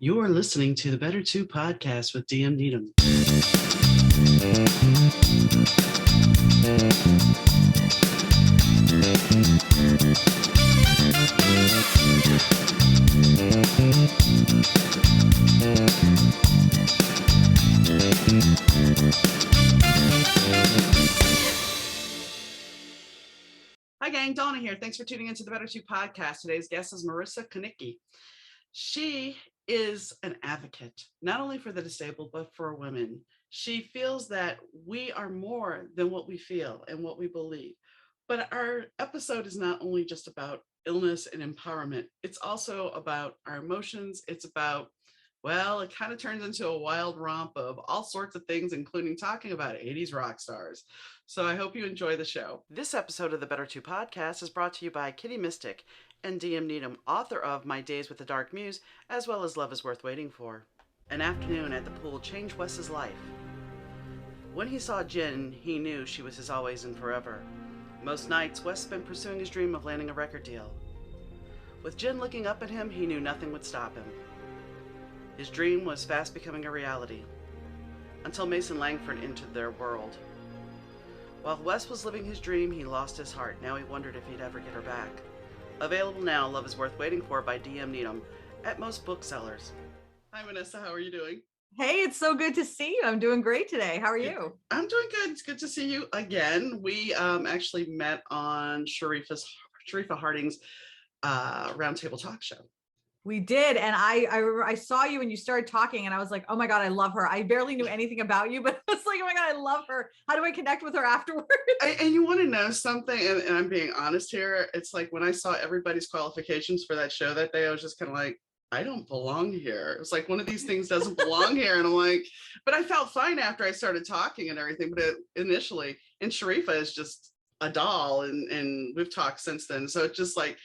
You are listening to the Better 2 podcast with DM Needom. Hi gang, Donna here. Thanks for tuning into the Better 2 podcast. Today's guest is Minessa Konecky. She is an advocate, not only for the disabled, but for women. She feels that we are more than what we feel and what we believe. But our episode is not only just about illness and empowerment, it's also about our emotions. It's about, well, it kind of turns into a wild romp of all sorts of things, including talking about 80s rock stars. So I hope you enjoy the show. This episode of the Better 2 podcast is brought to you by Kitty Mystic and DM Needom, author of My Days with the Dark Muse, as well as Love is Worth Waiting For. An afternoon at the pool changed Wes's life. When he saw Jen, he knew she was his always and forever. Most nights, Wes spent pursuing his dream of landing a record deal. With Jen looking up at him, he knew nothing would stop him. His dream was fast becoming a reality, until Mason Langford entered their world. While Wes was living his dream, he lost his heart. Now he wondered if he'd ever get her back. Available now, Love is Worth Waiting For by DM Needom at most booksellers. Hi, Minessa. How are you doing? Hey, it's so good to see you. I'm doing great today. How are you? I'm doing good. It's good to see you again. We actually met on Sharifa Harding's Roundtable Talk Show. We did. And I saw you and you started talking and I was like, oh my God, I love her. I barely knew anything about you, but I was like, oh my God, I love her. How do I connect with her afterwards? And you want to know something? And I'm being honest here. It's like when I saw everybody's qualifications for that show that day, I was just kind of like, I don't belong here. It's like one of these things doesn't belong here. And I'm like, but I felt fine after I started talking and everything. But initially, and Sharifa is just a doll. And we've talked since then. So it's just like,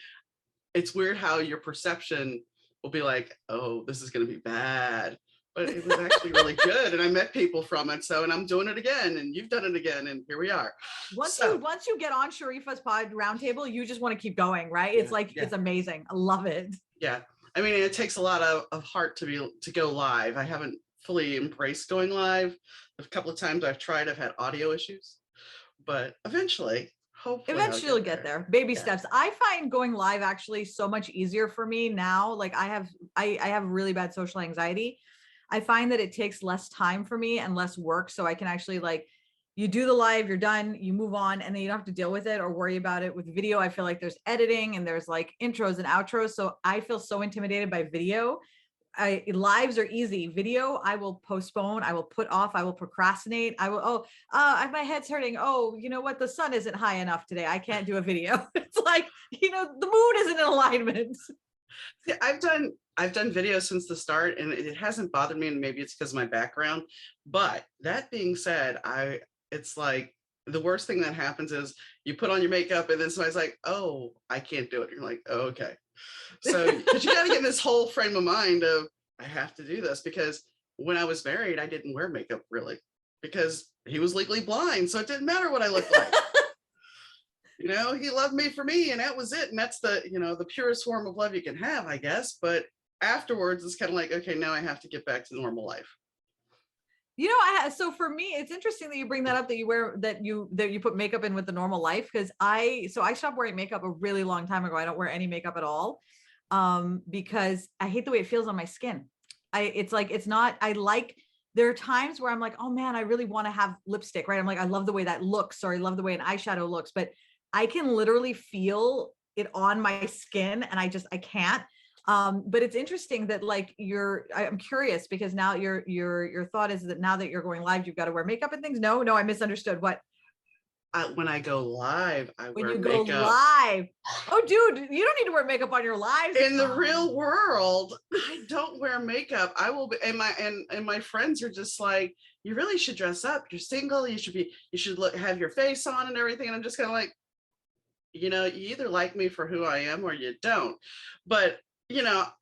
it's weird how your perception will be like, oh, this is going to be bad. But it was actually really good. And I met people from it. So, and I'm doing it again. And you've done it again. And here we are. Once you get on Sharifa's pod roundtable, you just want to keep going, right? It's It's amazing. I love it. Yeah. I mean, it takes a lot of heart to go live. I haven't fully embraced going live. A couple of times I've tried, I've had audio issues, but eventually you'll get there. Baby steps. I find going live actually so much easier for me now. Like I have really bad social anxiety. I find that it takes less time for me and less work. So I can actually you do the live, you're done, you move on, and then you don't have to deal with it or worry about it. With video, I feel like there's editing and there's like intros and outros. So I feel so intimidated by video. Lives are easy. Video, I will postpone, I will put off, I will procrastinate. I will, my head's hurting. Oh, you know what? The sun isn't high enough today. I can't do a video. It's like, the moon isn't in alignment. See, I've done videos since the start and it hasn't bothered me, and maybe it's because of my background. But that being said, it's like the worst thing that happens is you put on your makeup and then somebody's like, oh, I can't do it. You're like, oh, okay. So, because you got to get in this whole frame of mind of, I have to do this, because when I was married, I didn't wear makeup really because he was legally blind. So it didn't matter what I looked like. He loved me for me and that was it. And that's the purest form of love you can have, I guess. But afterwards, it's kind of like, okay, now I have to get back to normal life. So for me, it's interesting that you bring that up, that you put makeup in with the normal life. Cause I stopped wearing makeup a really long time ago. I don't wear any makeup at all. Because I hate the way it feels on my skin. There are times where I'm like, oh man, I really want to have lipstick, right? I'm like, I love the way that looks, or I love the way an eyeshadow looks, but I can literally feel it on my skin and I can't. But it's interesting that I'm curious because now your thought is that now that you're going live, you've got to wear makeup and things. No, I misunderstood. What? When I go live, when you go live. Oh, dude, you don't need to wear makeup on your lives. In the real world, I don't wear makeup. I will be, and my friends are just like, you really should dress up. You're single. You should have your face on and everything. And I'm just kind of like, you either like me for who I am or you don't. But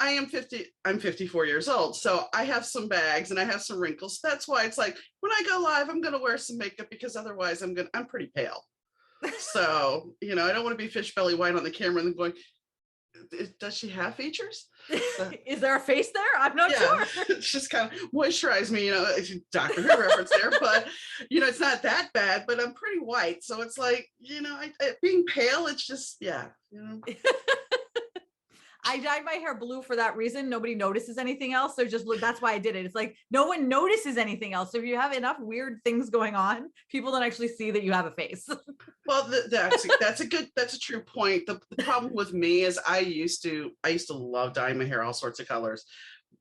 I'm 54 years old. So I have some bags and I have some wrinkles. That's why it's like, when I go live, I'm going to wear some makeup because otherwise I'm pretty pale. So, I don't want to be fish belly white on the camera and then going, does she have features? So, Is there a face there? I'm not yeah, sure. it's just kind of moisturize me, Dr. Who reference there, but it's not that bad, but I'm pretty white. So it's like, being pale, it's just, yeah. I dyed my hair blue for that reason. Nobody notices anything else. So just look, that's why I did it. It's like, no one notices anything else. So if you have enough weird things going on, people don't actually see that you have a face. Well, that's a true point. The problem with me is I used to love dyeing my hair all sorts of colors,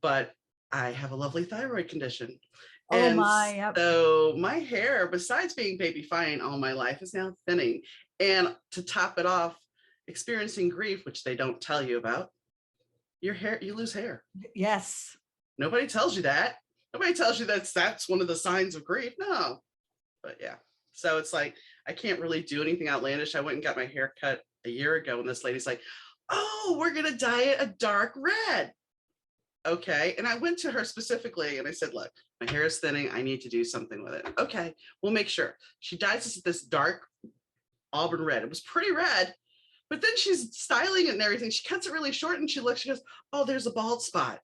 but I have a lovely thyroid condition. Oh And my, yep. so my hair, besides being baby fine all my life, is now thinning. And to top it off, experiencing grief, which they don't tell you about, you lose hair. Yes. Nobody tells you that. Nobody tells you that's one of the signs of grief. No. But yeah. So it's like, I can't really do anything outlandish. I went and got my hair cut a year ago, and this lady's like, oh, we're going to dye it a dark red. Okay. And I went to her specifically and I said, look, my hair is thinning. I need to do something with it. Okay. We'll make sure. She dyes this dark auburn red. It was pretty red, but then she's styling it and everything. She cuts it really short and she goes, oh, there's a bald spot.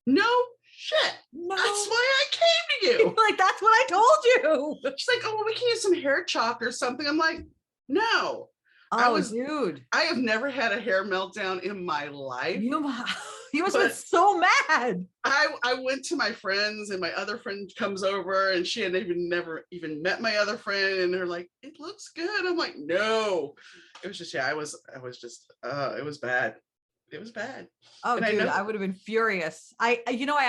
No shit. No. That's why I came to you. Like, that's what I told you. She's like, oh, well, we can use some hair chalk or something. I'm like, no. Oh, dude. I have never had a hair meltdown in my life. You must have been so mad. I went to my friends, and my other friend comes over, and she had never even met my other friend, and they're like, it looks good. I'm like, no. It was just, yeah, it was bad. It was bad. Oh, and dude, I would have been furious. I'm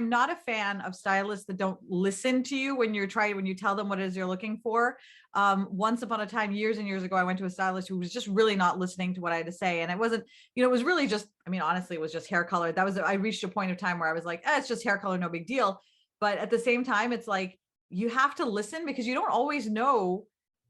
not a fan of stylists that don't listen to you when you tell them what it is you're looking for. Once upon a time, years and years ago, I went to a stylist who was just really not listening to what I had to say. And it wasn't, it was really just, honestly, it was just hair color. I reached a point of time where I was like, it's just hair color, no big deal. But at the same time, it's like, you have to listen, because you don't always know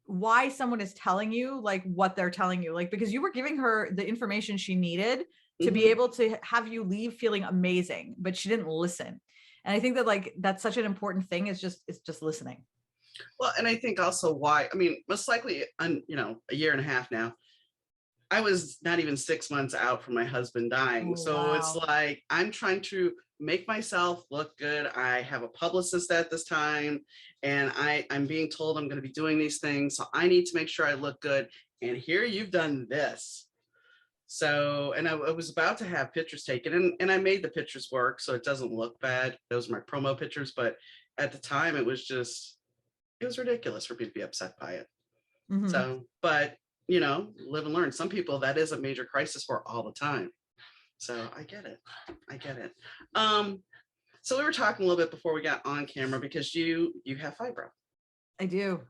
why someone is telling you like what they're telling you, like, because you were giving her the information she needed to be able to have you leave feeling amazing, but she didn't listen. And I think that like, that's such an important thing, it's just listening. Well, and I think also why, most likely, a year and a half now, I was not even 6 months out from my husband dying. Oh, so wow. It's like, I'm trying to make myself look good. I have a publicist at this time, and I'm being told I'm going to be doing these things. So I need to make sure I look good. And here you've done this. So, and I was about to have pictures taken, and I made the pictures work so it doesn't look bad. Those are my promo pictures. But at the time, it was ridiculous for people to be upset by it. Mm-hmm. So, but live and learn. Some people, that is a major crisis for all the time. So I get it. So we were talking a little bit before we got on camera, because you have fibro. I do.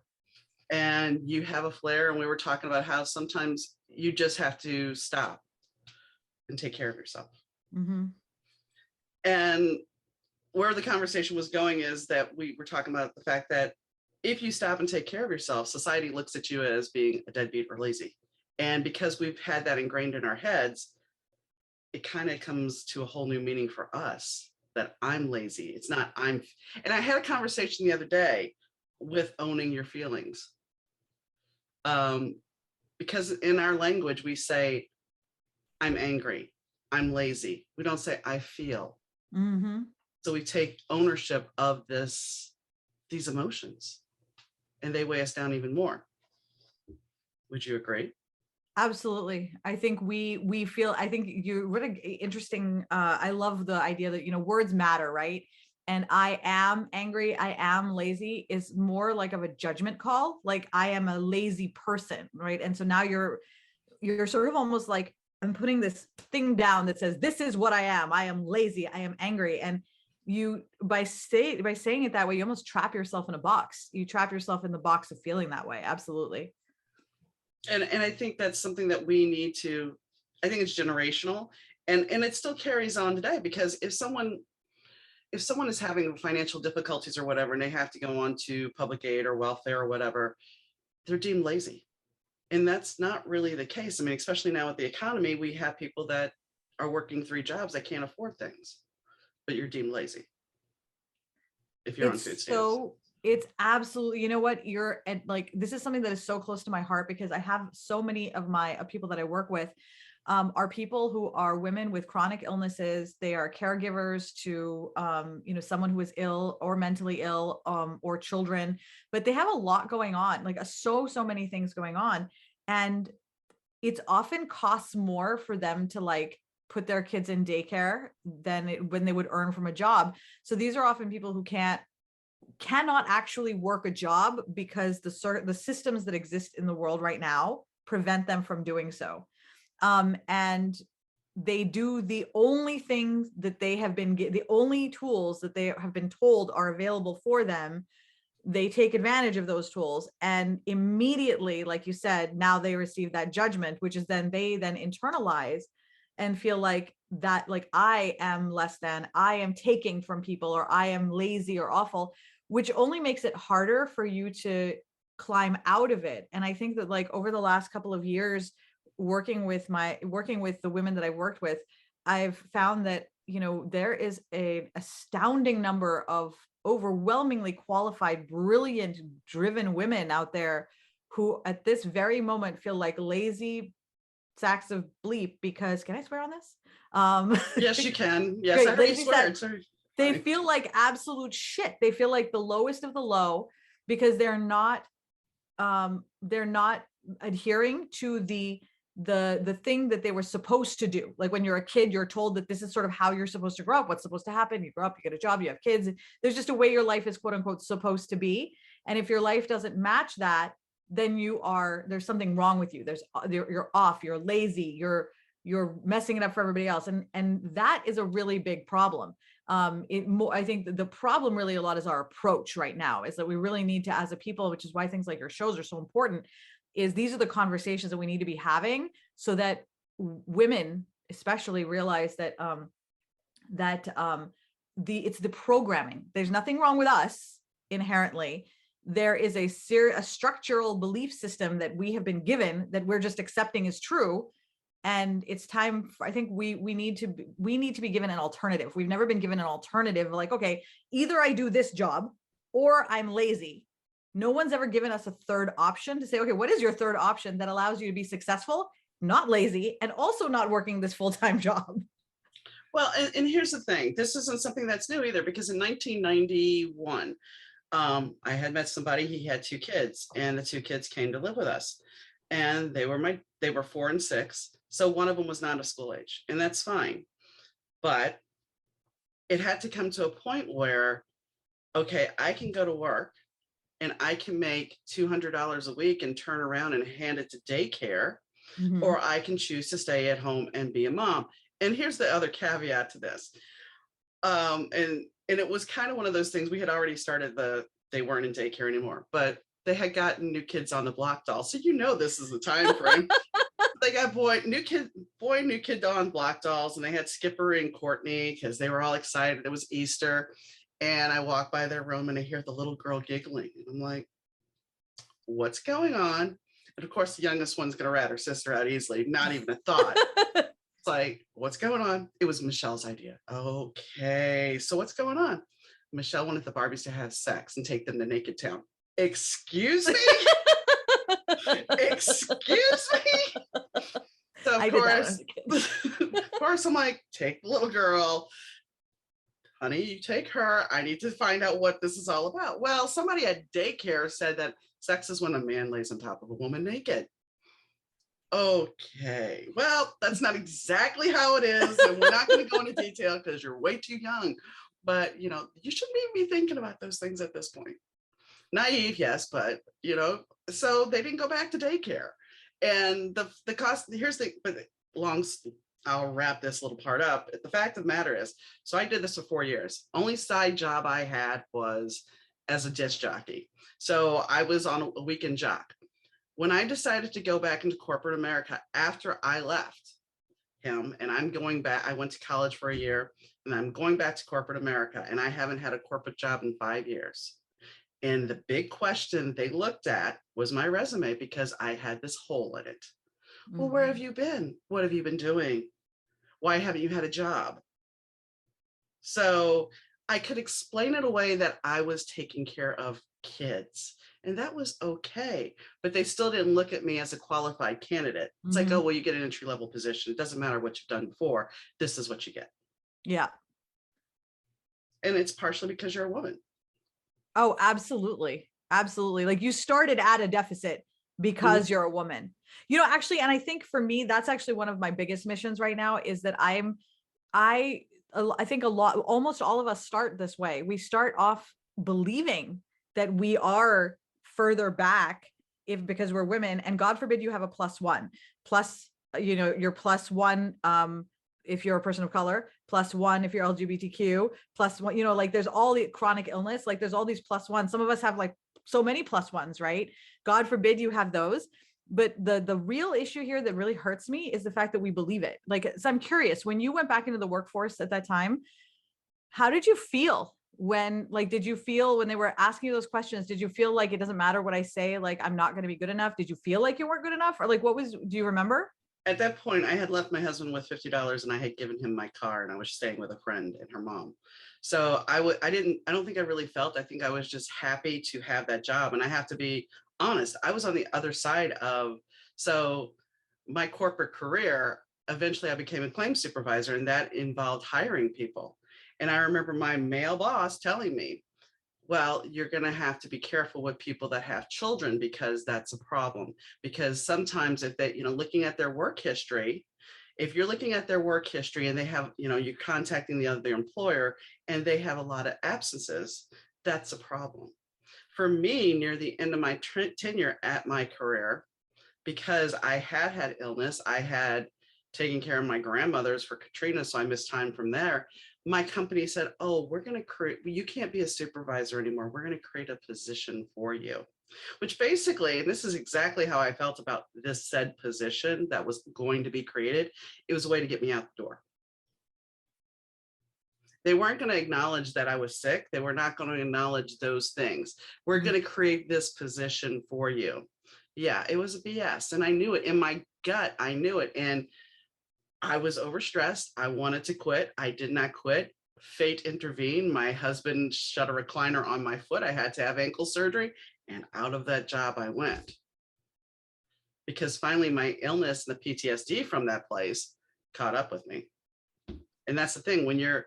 And you have a flare, and we were talking about how sometimes you just have to stop and take care of yourself. Mm-hmm. And where the conversation was going is that we were talking about the fact that if you stop and take care of yourself, society looks at you as being a deadbeat or lazy. And because we've had that ingrained in our heads, it kind of comes to a whole new meaning for us that I'm lazy. It's not and I had a conversation the other day with owning your feelings. Because in our language, we say, I'm angry, I'm lazy. We don't say, I feel. Mm-hmm. So we take ownership of these emotions, and they weigh us down even more. Would you agree? Absolutely. I think we feel, I think what an interesting, I love the idea that, words matter, right? And I am angry, I am lazy is more like of a judgment call. Like, I am a lazy person, right? And so now you're sort of almost like, I'm putting this thing down that says, this is what I am lazy, I am angry. And you, by saying it that way, you almost trap yourself in a box. You trap yourself in the box of feeling that way. Absolutely. And I think that's something that we need to, I think it's generational, and it still carries on today, because if someone is having financial difficulties or whatever, and they have to go on to public aid or welfare or whatever, they're deemed lazy. And that's not really the case. Especially now with the economy, we have people that are working 3 jobs that can't afford things, but you're deemed lazy if you're on food stamps. It's absolutely, you know what, you're and like, this is something that is so close to my heart because I have so many of my people that I work with are people who are women with chronic illnesses. They are caregivers to, someone who is ill or mentally ill, or children, but they have a lot going on, like so many things going on. And it's often costs more for them to like put their kids in daycare than when they would earn from a job. So these are often people who cannot actually work a job because the systems that exist in the world right now prevent them from doing so. And they do the only things that they have been, the only tools that they have been told are available for them. They take advantage of those tools, and immediately, like you said, now they receive that judgment, which is then they then internalize and feel like that, like, I am less than, I am taking from people, or I am lazy or awful, which only makes it harder for you to climb out of it. And I think that, like, over the last couple of years, working with the women that I've worked with, I've found that, there is a astounding number of overwhelmingly qualified, brilliant, driven women out there who at this very moment feel like lazy sacks of bleep because, can I swear on this? Yes, you can. Yes, Great. I heard you swear. They feel like absolute shit. They feel like the lowest of the low because they're not adhering to the thing that they were supposed to do. Like when you're a kid, you're told that this is sort of how you're supposed to grow up, what's supposed to happen. You grow up, you get a job, you have kids. There's just a way your life is quote unquote supposed to be. And if your life doesn't match that, then there's something wrong with you. You're off, you're lazy, you're messing it up for everybody else. And that is a really big problem. I think that the problem really a lot is our approach right now, is that we really need to, as a people, which is why things like your shows are so important, is these are the conversations that we need to be having so that women especially realize that it's the programming. There's nothing wrong with us inherently. There is a structural belief system that we have been given that we're just accepting as true. And it's time for, I think we need to be given an alternative. We've never been given an alternative. Like, okay, either I do this job or I'm lazy. No one's ever given us a third option to say, okay, what is your third option that allows you to be successful, not lazy, and also not working this full-time job? Well, and here's the thing. This isn't something that's new either, because in 1991, I had met somebody, he had 2 kids, and the 2 kids came to live with us. And they were 4 and 6. So one of them was not of school age, and that's fine. But it had to come to a point where, okay, I can go to work and I can make $200 a week and turn around and hand it to daycare, or I can choose to stay at home and be a mom. And here's the other caveat to this. And it was kind of one of those things, we had already started they weren't in daycare anymore, but they had gotten new kids on the block doll. So this is the time frame. They got new kid on block dolls, and they had Skipper and Courtney because they were all excited. It was Easter. And I walk by their room and I hear the little girl giggling. And I'm like, what's going on? And of course, the youngest one's going to rat her sister out easily. Not even a thought. It's like, what's going on? It was Michelle's idea. Okay, so what's going on? Michelle wanted the Barbies to have sex and take them to Naked Town. Excuse me? Excuse me? So of course, I'm like, take the little girl. Honey, you take her. I need to find out what this is all about. Well, somebody at daycare said that sex is when a man lays on top of a woman naked. Okay, well, that's not exactly how it is. And we're not going to go into detail because you're way too young. But, you shouldn't even be thinking about those things at this point. Naive, yes, but, so they didn't go back to daycare. And the cost, I'll wrap this little part up. The fact of the matter is, so I did this for 4 years. Only side job I had was as a disc jockey. So I was on a weekend jock. When I decided to go back into corporate America after I left him, and I'm going back, I went to college for a year, and I'm going back to corporate America, and I haven't had a corporate job in 5 years. And the big question they looked at was my resume, because I had this hole in it. Well, where have you been? What have you been doing? Why haven't you had a job? So I could explain it away that I was taking care of kids. And that was okay. But they still didn't look at me as a qualified candidate. It's like, oh, well, you get an entry level position. It doesn't matter what you've done before. This is what you get. Yeah. And it's partially because you're a woman. Oh, absolutely. Absolutely. Like you started at a deficit because you're a woman, you know, actually. And I think for me, that's actually one of my biggest missions right now is that I think almost all of us start this way. We start off believing that we are further back because we're women, and God forbid you have a plus, you know, you're +1, if you're a person of color, +1 if you're LGBTQ, +1, you know, like there's all the chronic illness, like there's all these +1s. Some of us have like so many +1s, right? God forbid you have those. But the real issue here that really hurts me is the fact that we believe it. Like, so I'm curious, when you went back into the workforce at that time, how did you feel when, like, did you feel when they were asking you those questions, did you feel like it doesn't matter what I say, like, I'm not going to be good enough? Did you feel like you weren't good enough? Or like, do you remember? At that point, I had left my husband with $50 and I had given him my car, and I was staying with a friend and her mom. So I don't think I really felt, I think I was just happy to have that job. And I have to be honest, I was on the other side of, so my corporate career, eventually I became a claims supervisor, and that involved hiring people. And I remember my male boss telling me, well, you're going to have to be careful with people that have children, because that's a problem. Because sometimes if they, looking at their work history, if you're looking at their work history and they have, you're contacting the other employer and they have a lot of absences, that's a problem. For me, near the end of my tenure at my career, because I had illness, I had taken care of my grandmothers for Katrina, so I missed time from there. My company said, oh, we're going to create, you can't be a supervisor anymore. We're going to create a position for you, which basically, and this is exactly how I felt about this said position that was going to be created. It was a way to get me out the door. They weren't going to acknowledge that I was sick. They were not going to acknowledge those things. We're going to create this position for you. Yeah, it was a BS. And I knew it in my gut. I knew it. And I was overstressed. I wanted to quit. I did not quit. Fate intervened. My husband shut a recliner on my foot. I had to have ankle surgery, and out of that job I went. Because finally my illness and the PTSD from that place caught up with me. And that's the thing, when you're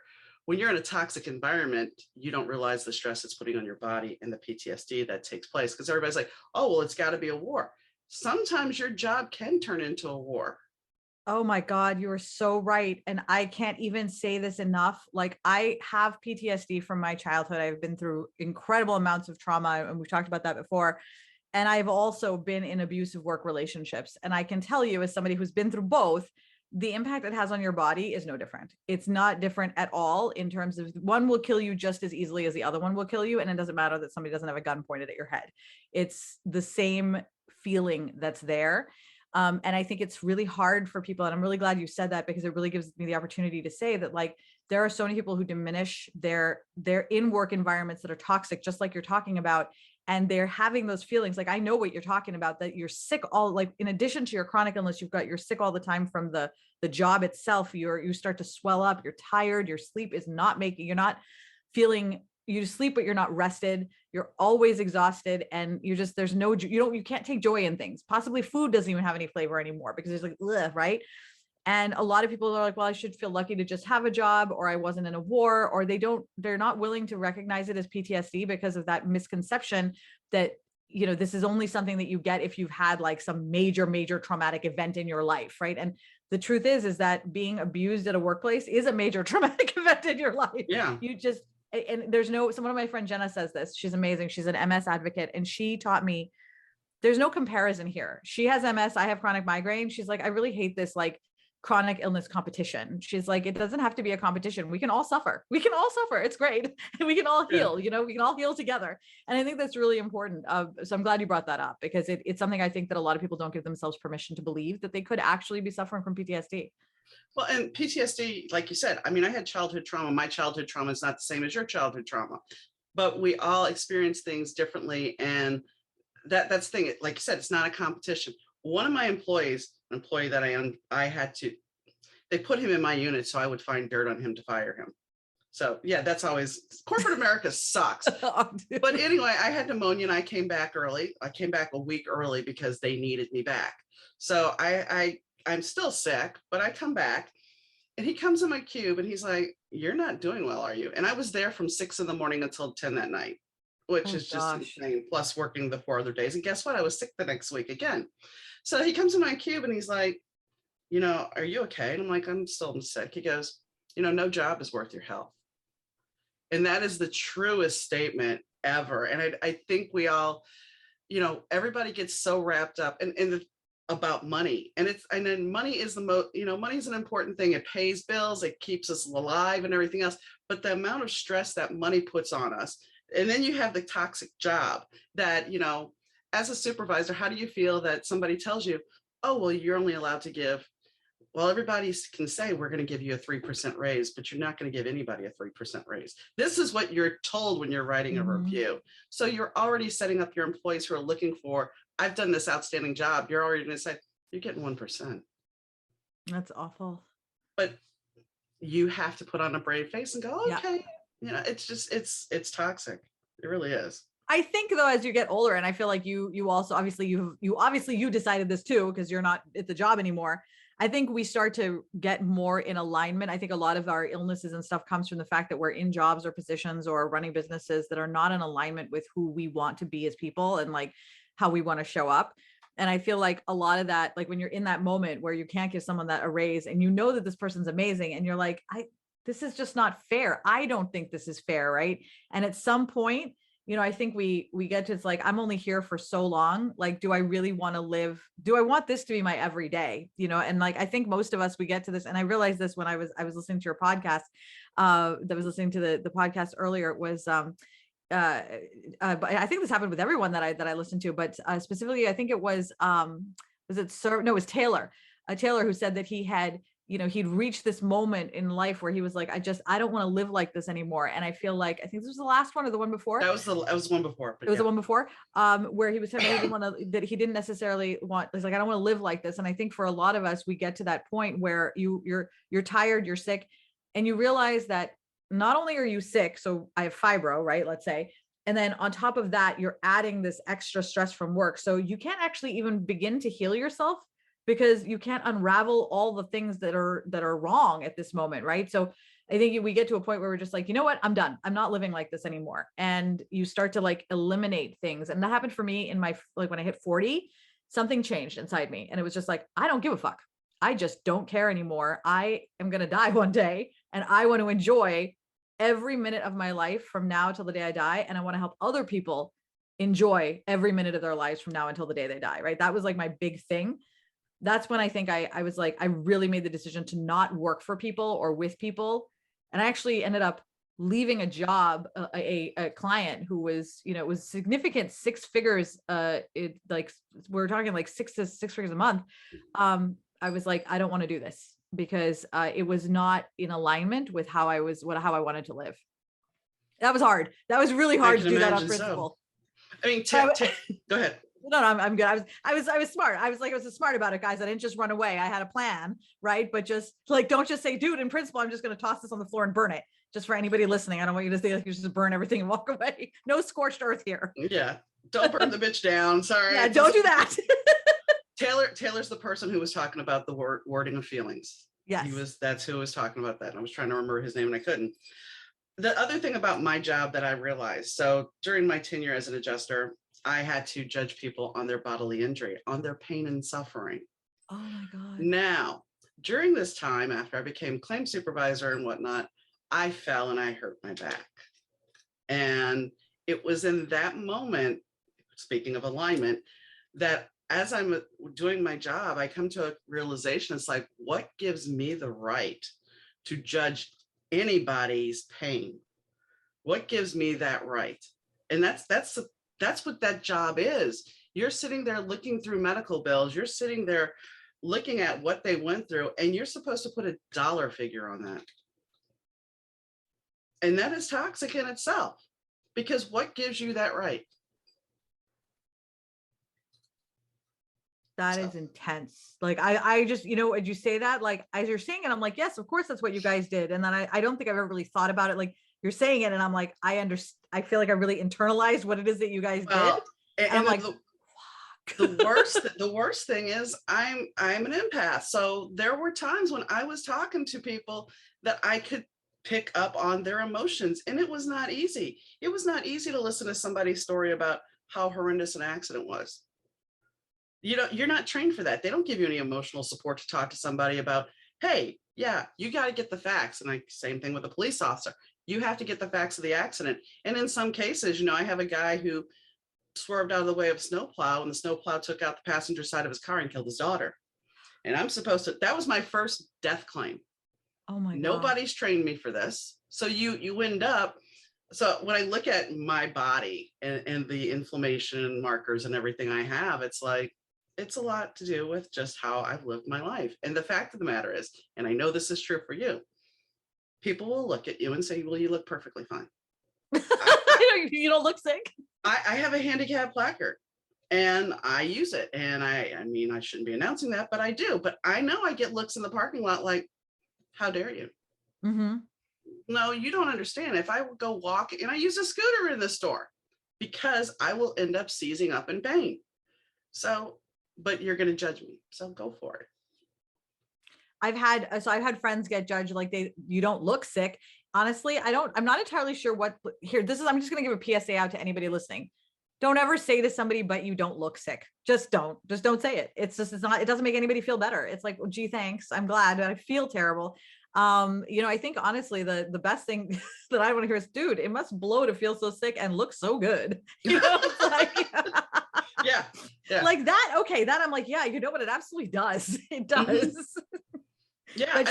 in a toxic environment, you don't realize the stress it's putting on your body and the PTSD that takes place, because everybody's like, oh, well, it's got to be a war. Sometimes your job can turn into a war. Oh my God, you are so right. And I can't even say this enough. Like, I have PTSD from my childhood. I've been through incredible amounts of trauma, and we've talked about that before. And I've also been in abusive work relationships. And I can tell you, as somebody who's been through both, the impact it has on your body is no different. It's not different at all, in terms of one will kill you just as easily as the other one will kill you. And it doesn't matter that somebody doesn't have a gun pointed at your head. It's the same feeling that's there. And I think it's really hard for people. And I'm really glad you said that, because it really gives me the opportunity to say that, like, there are so many people who diminish their in work environments that are toxic, just like you're talking about. And they're having those feelings. Like, I know what you're talking about, that you're sick all, like, in addition to your chronic illness, you're sick all the time from the job itself. You start to swell up, you're tired, your sleep is not making, you're not feeling, you sleep, but you're not rested. You're always exhausted. And there's no, you can't take joy in things. Possibly food doesn't even have any flavor anymore, because it's like, ugh, right? And a lot of people are like, well, I should feel lucky to just have a job, or I wasn't in a war, or they're not willing to recognize it as PTSD because of that misconception that, this is only something that you get if you've had like some major traumatic event in your life. Right. And the truth is that being abused at a workplace is a major traumatic event in your life. Yeah. And one of my friend Jenna says this, she's amazing. She's an MS advocate. And she taught me there's no comparison here. She has MS. I have chronic migraine. She's like, I really hate this, like, chronic illness competition. She's like, it doesn't have to be a competition. We can all suffer. It's great. And we can all heal, we can all heal together. And I think that's really important. So I'm glad you brought that up, because it's something I think that a lot of people don't give themselves permission to believe, that they could actually be suffering from PTSD. Well, and PTSD, like you said, I mean, I had childhood trauma. My childhood trauma is not the same as your childhood trauma, but we all experience things differently. And that's the thing. Like you said, it's not a competition. One of my employees, an employee that they put him in my unit so I would find dirt on him to fire him. So yeah, that's always, corporate America sucks. But anyway, I had pneumonia and I came back early. I came back a week early because they needed me back. So I'm still sick, but I come back and he comes in my cube and he's like, "You're not doing well, are you?" And I was there from 6 in the morning until 10 that night, which is just insane, plus working the 4 other days. And guess what? I was sick the next week again. So he comes in my cube and he's like, "Are you okay?" And I'm like, "I'm still sick." He goes, "No job is worth your health." And that is the truest statement ever. And I think we all, everybody gets so wrapped up about money. And then money is the most, money is an important thing. It pays bills, it keeps us alive and everything else. But the amount of stress that money puts on us, and then you have the toxic job that, as a supervisor, how do you feel that somebody tells you, "Oh, well, you're only allowed to give," well, everybody can say, "We're going to give you a 3% raise," but you're not going to give anybody a 3% raise. This is what you're told when you're writing a review. So you're already setting up your employees who are looking for, "I've done this outstanding job." You're already going to say, "You're getting 1%. That's awful. But you have to put on a brave face and go, "Okay." It's just, it's toxic. It really is. I think though, as you get older, and I feel like you also, obviously you decided this too, because you're not at the job anymore. I think we start to get more in alignment. I think a lot of our illnesses and stuff comes from the fact that we're in jobs or positions or running businesses that are not in alignment with who we want to be as people and like how we want to show up. And I feel like a lot of that, like when you're in that moment where you can't give someone that a raise and you know that this person's amazing and you're like, this is just not fair. I don't think this is fair. Right. And at some point, I think we get to, it's like, I'm only here for so long. Like, do I really want to live? Do I want this to be my everyday? And like, I think most of us, we get to this. And I realized this when I was listening to your podcast, that was listening to the podcast earlier. It was, but I think this happened with everyone that I listened to, but specifically, I think it was it was Taylor, Taylor, who said that he had, he'd reached this moment in life where he was like, I don't want to live like this anymore. And I feel like, I think this was the last one or the one before. That was the one before. It was the one before, where he was saying that he didn't necessarily want, it's like, I don't want to live like this. And I think for a lot of us, we get to that point where you're tired, you're sick, and you realize that not only are you sick, so I have fibro, right? Let's say, and then on top of that, you're adding this extra stress from work. So you can't actually even begin to heal yourself because you can't unravel all the things that are wrong at this moment, right? So I think we get to a point where we're just like, you know what, I'm done. I'm not living like this anymore. And you start to like eliminate things. And that happened for me in when I hit 40, something changed inside me. And it was just like, I don't give a fuck. I just don't care anymore. I am going to die one day and I want to enjoy every minute of my life from now till the day I die. And I want to help other people enjoy every minute of their lives from now until the day they die, right? That was like my big thing. That's when I think I was like, I really made the decision to not work for people or with people. And I actually ended up leaving a job, a client who was, it was significant, 6 figures. We're talking like 6 figures a month. I was like, I don't want to do this because it was not in alignment with how I wanted to live. That was hard. That was really hard to do that on principle. So. I mean, go ahead. No, I'm good. I was smart. I was smart about it, guys. I didn't just run away. I had a plan, right? But just like, don't just say, dude, in principle, I'm just going to toss this on the floor and burn it. Just for anybody listening. I don't want you to say like you just burn everything and walk away. No scorched earth here. Yeah. Don't burn the bitch down. Sorry. Yeah, don't do that. Taylor's the person who was talking about the wording of feelings. Yes. That's who was talking about that. And I was trying to remember his name and I couldn't. The other thing about my job that I realized, so during my tenure as an adjuster, I had to judge people on their bodily injury, on their pain and suffering. Oh my God. Now, during this time, after I became claim supervisor and whatnot, I fell and I hurt my back. And it was in that moment, speaking of alignment, that as I'm doing my job, I come to a realization. It's like, what gives me the right to judge anybody's pain? What gives me that right? And that's what that job is. You're sitting there looking through medical bills. You're sitting there looking at what they went through, and you're supposed to put a dollar figure on that. And that is toxic in itself, because what gives you that right? That So, is intense. Like I just, as you say that, like as you're saying it, I'm like, yes, of course that's what you guys did. And then I don't think I've ever really thought about it. Like you're saying it and I'm like, I understand. I feel like I really internalized what it is that you guys did. well, And I'm and like, the worst thing is I'm an empath. So there were times when I was talking to people that I could pick up on their emotions, and it was not easy. It was not easy to listen to somebody's story about how horrendous an accident was. You're not trained for that. They don't give you any emotional support to talk to somebody about, hey, yeah, you got to get the facts. And like same thing with a police officer. You have to get the facts of the accident. And in some cases, I have a guy who swerved out of the way of a snowplow, and the snowplow took out the passenger side of his car and killed his daughter. And I'm supposed to, that was my first death claim. oh my God. Nobody's trained me for this. So you end up, so when I look at my body and the inflammation markers and everything I have, it's like, it's a lot to do with just how I've lived my life. And the fact of the matter is, and I know this is true for you, people will look at you and say, well, you look perfectly fine. You don't look sick. I have a handicap placard and I use it. And I mean, I shouldn't be announcing that, but I do. But I know I get looks in the parking lot like, how dare you? Mm-hmm. No, you don't understand. If I would go walk, and I use a scooter in the store because I will end up seizing up in pain. So, but you're going to judge me. So go for it. I've had friends get judged like you don't look sick. Honestly, I'm not entirely sure what here. I'm just going to give a PSA out to anybody listening. Don't ever say to somebody, but you don't look sick. Just don't say it. It's not, it doesn't make anybody feel better. It's like, well, gee, thanks. I'm glad, but I feel terrible. I think honestly, the best thing that I want to hear is, dude, it must blow to feel so sick and look so good. It's like, yeah. Like that. Okay. That I'm like, yeah, you know what? It absolutely does. It does. Mm-hmm. Yeah. But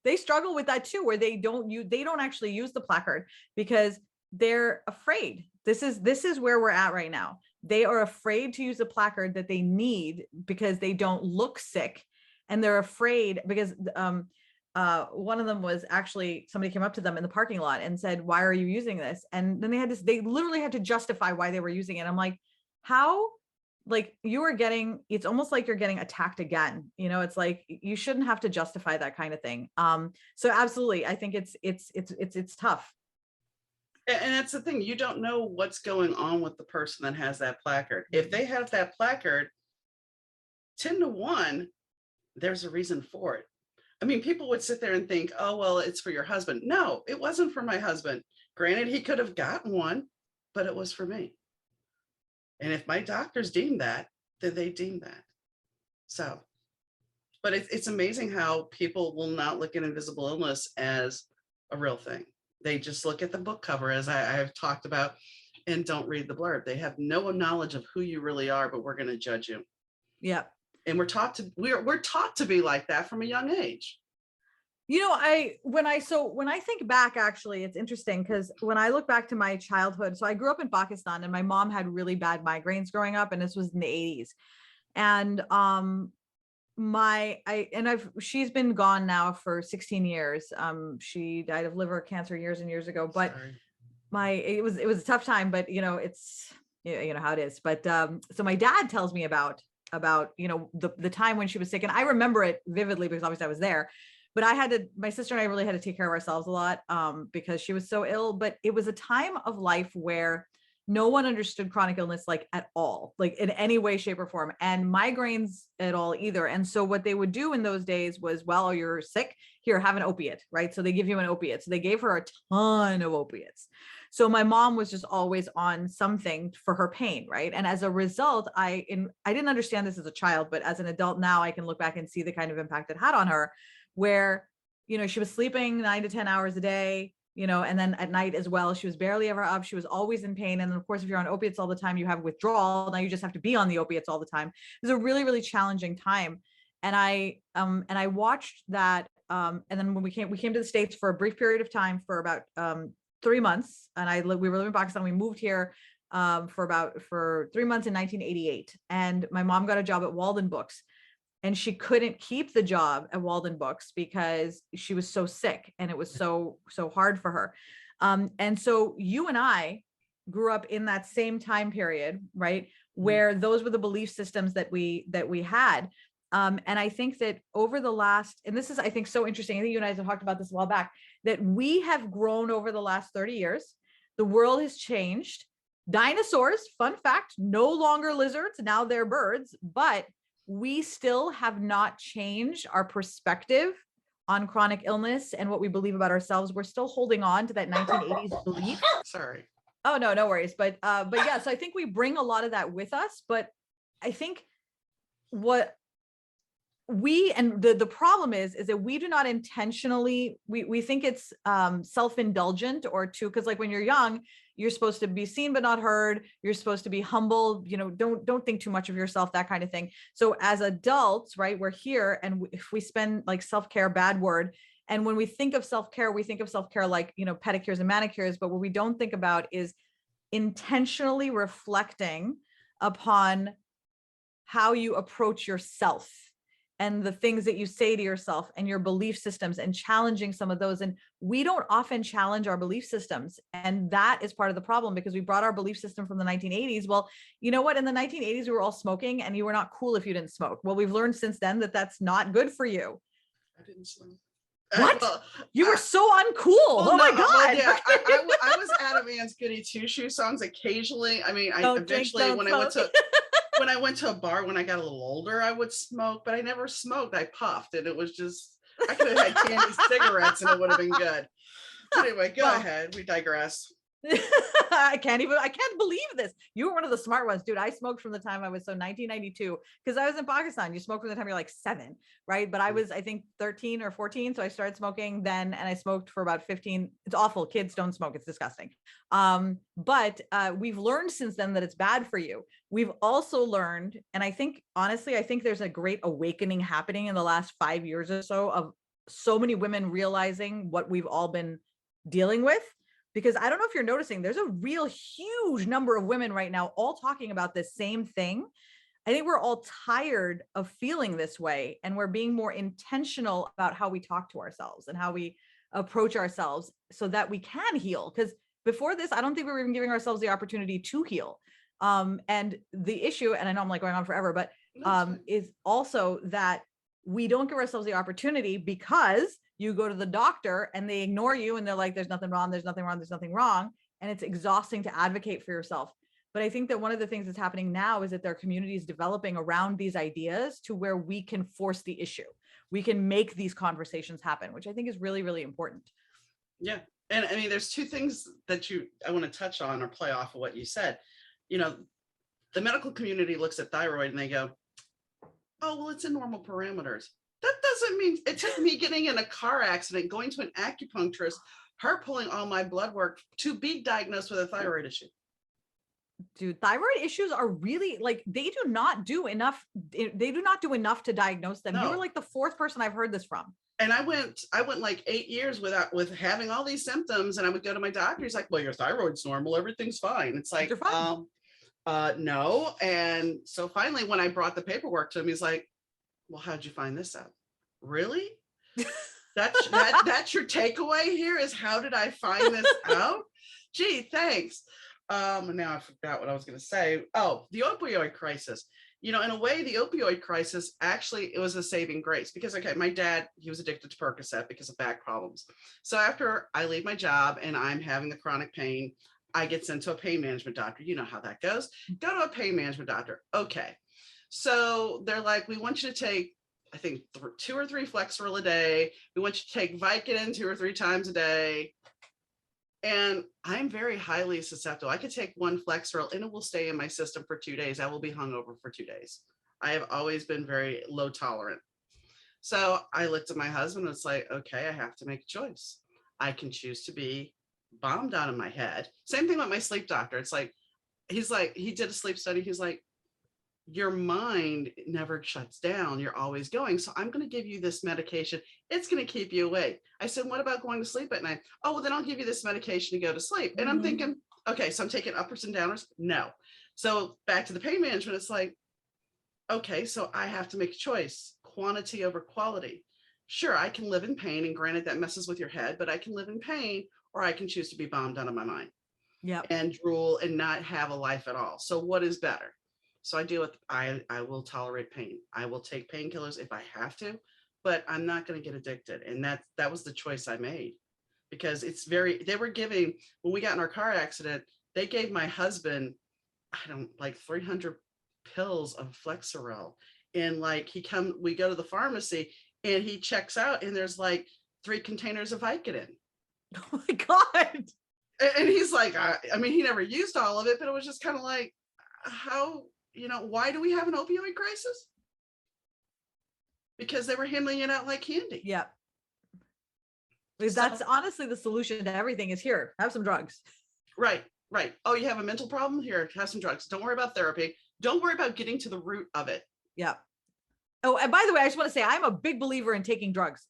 they struggle with that too, where they don't actually use the placard because they're afraid. This is where we're at right now. They are afraid to use the placard that they need because they don't look sick. And they're afraid because, one of them was actually, somebody came up to them in the parking lot and said, why are you using this? And then they literally had to justify why they were using it. I'm like, how? Like it's almost like you're getting attacked again. It's like, you shouldn't have to justify that kind of thing. So absolutely. I think it's tough. And that's the thing. You don't know what's going on with the person that has that placard. If they have that placard, 10 to 1, there's a reason for it. I mean, people would sit there and think, oh, well, it's for your husband. No, it wasn't for my husband. Granted, he could have gotten one, but it was for me. And if my doctors deem that, then they deem that. So, but it's amazing how people will not look at invisible illness as a real thing. They just look at the book cover, as I've talked about, and don't read the blurb. They have no knowledge of who you really are, but we're going to judge you. Yeah. And we're taught to be like that from a young age. When I think back, actually, it's interesting because when I look back to my childhood, so I grew up in Pakistan and my mom had really bad migraines growing up, and this was in the 80s. And she's been gone now for 16 years. She died of liver cancer years and years ago, but it was a tough time, but it's, how it is. But so my dad tells me about the time when she was sick, and I remember it vividly because obviously I was there. But my sister and I really had to take care of ourselves a lot because she was so ill. But it was a time of life where no one understood chronic illness like at all, like in any way, shape, or form, and migraines at all either. And so what they would do in those days was, well, you're sick, here, have an opiate, right? So they give you an opiate. So they gave her a ton of opiates. So my mom was just always on something for her pain, right? And as a result, I didn't understand this as a child, but as an adult now, I can look back and see the kind of impact it had on her, where, she was sleeping 9 to 10 hours a day, and then at night as well, she was barely ever up. She was always in pain. And then of course, if you're on opiates all the time, you have withdrawal. Now you just have to be on the opiates all the time. It was a really, really challenging time. And I watched that. And then when we came to the States for a brief period of time for about 3 months. And we were living in Pakistan. We moved here for 3 months in 1988. And my mom got a job at Walden Books. And she couldn't keep the job at Walden Books because she was so sick and it was so hard for her. And so you and I grew up in that same time period, right? where those were the belief systems that we had. And I think that over the last, and this is, I think, so interesting. I think you and I have talked about this a while back, that we have grown over the last 30 years. The world has changed. Dinosaurs, fun fact, no longer lizards, now they're birds, but we still have not changed our perspective on chronic illness and what we believe about ourselves. We're still holding on to that 1980s belief. Sorry. Oh, no worries. But yeah, so I think we bring a lot of that with us, but I think what the problem is that we do not intentionally, we think it's self-indulgent or because like when you're young, you're supposed to be seen but not heard. You're supposed to be humble, don't think too much of yourself, that kind of thing. So as adults, right, we're here, and if we spend, like, self-care, bad word. And when we think of self-care, we think of self-care like, pedicures and manicures, but what we don't think about is intentionally reflecting upon how you approach yourself and the things that you say to yourself and your belief systems, and challenging some of those. And we don't often challenge our belief systems. And that is part of the problem, because we brought our belief system from the 1980s. Well, you know what? In the 1980s, we were all smoking, and you were not cool if you didn't smoke. Well, we've learned since then that that's not good for you. I didn't smoke. What? You were so uncool. Well, oh my God. Well, yeah, I was Adam Ann's goody two shoe songs occasionally. I mean, when I went to a bar, when I got a little older, I would smoke, but I never smoked. I puffed, and it was just, I could have had candy cigarettes and it would have been good. Anyway, go ahead. We digress. I can't believe this. You were one of the smart ones, dude. I smoked from the time I was 1992, because I was in Pakistan. You smoke from the time you're like 7, right? But I was, I think, 13 or 14. So I started smoking then, and I smoked for about 15. It's awful. Kids don't smoke. It's disgusting. But we've learned since then that it's bad for you. We've also learned, and I think, honestly, I think there's a great awakening happening in the last 5 years or so of so many women realizing what we've all been dealing with. Because I don't know if you're noticing, there's a real huge number of women right now all talking about this same thing. I think we're all tired of feeling this way, and we're being more intentional about how we talk to ourselves and how we approach ourselves so that we can heal. Because before this, I don't think we were even giving ourselves the opportunity to heal. And the issue, and I know I'm like going on forever, but is also that we don't give ourselves the opportunity, because you go to the doctor and they ignore you, and they're like, there's nothing wrong, there's nothing wrong, there's nothing wrong. And it's exhausting to advocate for yourself. But I think that one of the things that's happening now is that there are communities developing around these ideas to where we can force the issue. We can make these conversations happen, which I think is really, really important. Yeah. And I mean, there's two things that I want to touch on or play off of what you said. The medical community looks at thyroid and they go, oh, well, it's in normal parameters. That doesn't mean, it took me getting in a car accident, going to an acupuncturist, her pulling all my blood work to be diagnosed with a thyroid issue. Dude, thyroid issues are really, like, they do not do enough to diagnose them. No. You were like the 4th person I've heard this from. And I went like 8 years with having all these symptoms, and I would go to my doctor. He's like, well, your thyroid's normal, everything's fine. It's like, no. And so finally, when I brought the paperwork to him, he's like, well, how'd you find this out? Really? That's your takeaway here, is how did I find this out? Gee, thanks. Now I forgot what I was going to say. Oh, the opioid crisis. In a way, the opioid crisis, actually, it was a saving grace, because, okay, my dad, he was addicted to Percocet because of back problems. So after I leave my job and I'm having the chronic pain, I get sent to a pain management doctor. You know how that goes. Go to a pain management doctor. Okay. So they're like, we want you to take, I think, 2 or 3 Flexeril a day. We want you to take Vicodin 2 or 3 times a day. And I'm very highly susceptible. I could take 1 Flexeril and it will stay in my system for 2 days. I will be hungover for 2 days. I have always been very low tolerant. So I looked at my husband and it's like, okay, I have to make a choice. I can choose to be bombed out of my head. Same thing with my sleep doctor. It's like, he did a sleep study. He's like, your mind never shuts down. You're always going. So I'm going to give you this medication. It's going to keep you awake. I said, what about going to sleep at night? Oh, well, then I'll give you this medication to go to sleep. And I'm thinking, okay, so I'm taking uppers and downers. No. So back to the pain management. It's like, okay, so I have to make a choice, quantity over quality. Sure, I can live in pain, and granted that messes with your head, but I can live in pain, or I can choose to be bombed out of my mind. Yeah. And drool and not have a life at all. So what is better? So I deal with, I will tolerate pain. I will take painkillers if I have to, but I'm not going to get addicted. And that was the choice I made, because they were giving, when we got in our car accident, they gave my husband, I don't like 300 pills of Flexeril. And like we go to the pharmacy and he checks out and there's like 3 containers of Vicodin. Oh my God. And he's like, I mean, he never used all of it, but it was just kind of like, how, why do we have an opioid crisis? Because they were handing it out like candy. Yeah. Because that's honestly the solution to everything is here, have some drugs. Right. Oh, you have a mental problem? Here, have some drugs. Don't worry about therapy. Don't worry about getting to the root of it. Yeah. Oh, and by the way, I just want to say I'm a big believer in taking drugs,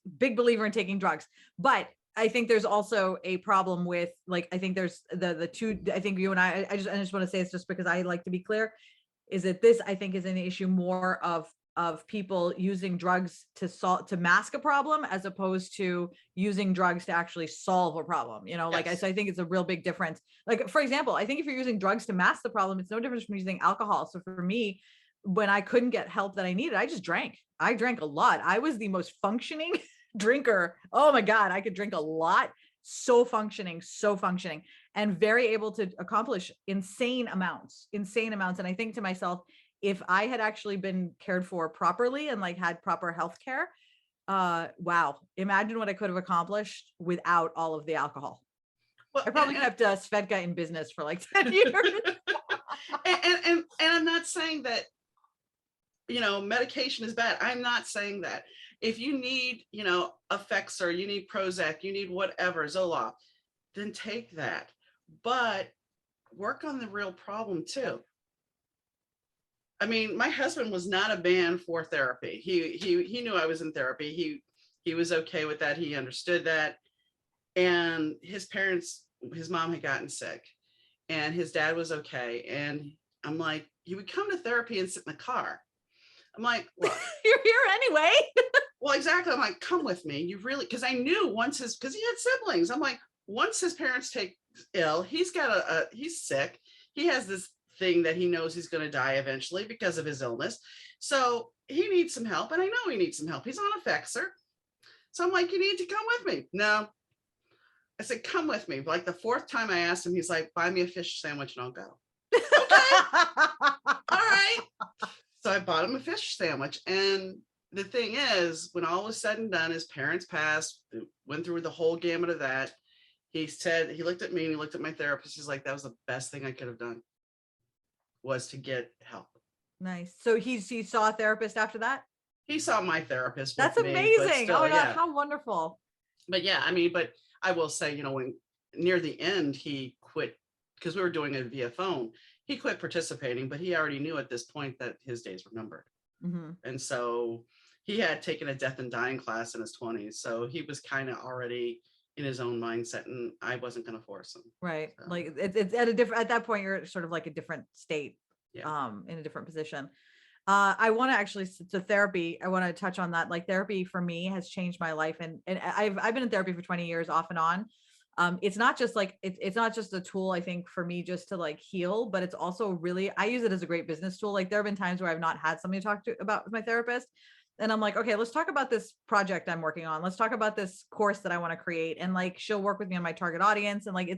but I think there's also a problem with, like, I think there's the two, I think you and I just want to say it's just because I like to be clear, is that this, I think, is an issue more of people using drugs to mask a problem as opposed to using drugs to actually solve a problem. Like Yes. I think it's a real big difference. Like, for example, I think if you're using drugs to mask the problem, it's no different from using alcohol. So for me, when I couldn't get help that I needed, I just drank. I drank a lot. I was the most functioning drinker. Oh my God, I could drink a lot. So functioning, and very able to accomplish insane amounts. And I think to myself, if I had actually been cared for properly and like had proper health care, wow, imagine what I could have accomplished without all of the alcohol. Well, I probably kept Svedka in business for like 10 years. and I'm not saying that, medication is bad. I'm not saying that. If you need, Effexor, you need Prozac, you need whatever, Zoloft, then take that. But work on the real problem too. I mean, my husband was not a man for therapy. He knew I was in therapy. He was okay with that. He understood that. And his mom had gotten sick and his dad was okay. And I'm like, you would come to therapy and sit in the car. I'm like, look, you're here anyway. Well, exactly. I'm like, come with me. Because I knew because he had siblings. I'm like, once his parents take ill, he's sick. He has this thing that he knows he's going to die eventually because of his illness. So he needs some help. And I know he needs some help. He's on Effexor. So I'm like, you need to come with me. No. I said, come with me. Like the 4th time I asked him, he's like, buy me a fish sandwich and I'll go. Okay. All right. So I bought him a fish sandwich. And the thing is, when all was said and done, his parents passed, went through the whole gamut of that. He said, he looked at me and he looked at my therapist. He's like, that was the best thing I could have done, was to get help. Nice. So he saw a therapist after that? He saw my therapist. That's amazing. Still, oh my God, how wonderful. But yeah, I mean, but I will say, when near the end, he quit because we were doing it via phone. He quit participating, but he already knew at this point that his days were numbered. Mm-hmm. And so he had taken a death and dying class in his 20s. So he was kind of already in his own mindset and I wasn't going to force him. Right. So. Like it's at that point, you're sort of like a different state, in a different position. I want to actually, to therapy, I want to touch on that. Like therapy for me has changed my life. And I've been in therapy for 20 years off and on. It's not just like, it's not just a tool, I think, for me just to like heal, but it's also really, I use it as a great business tool. Like there have been times where I've not had somebody to talk to about with my therapist. And I'm like, okay, let's talk about this project I'm working on. Let's talk about this course that I want to create. And like, she'll work with me on my target audience. And like,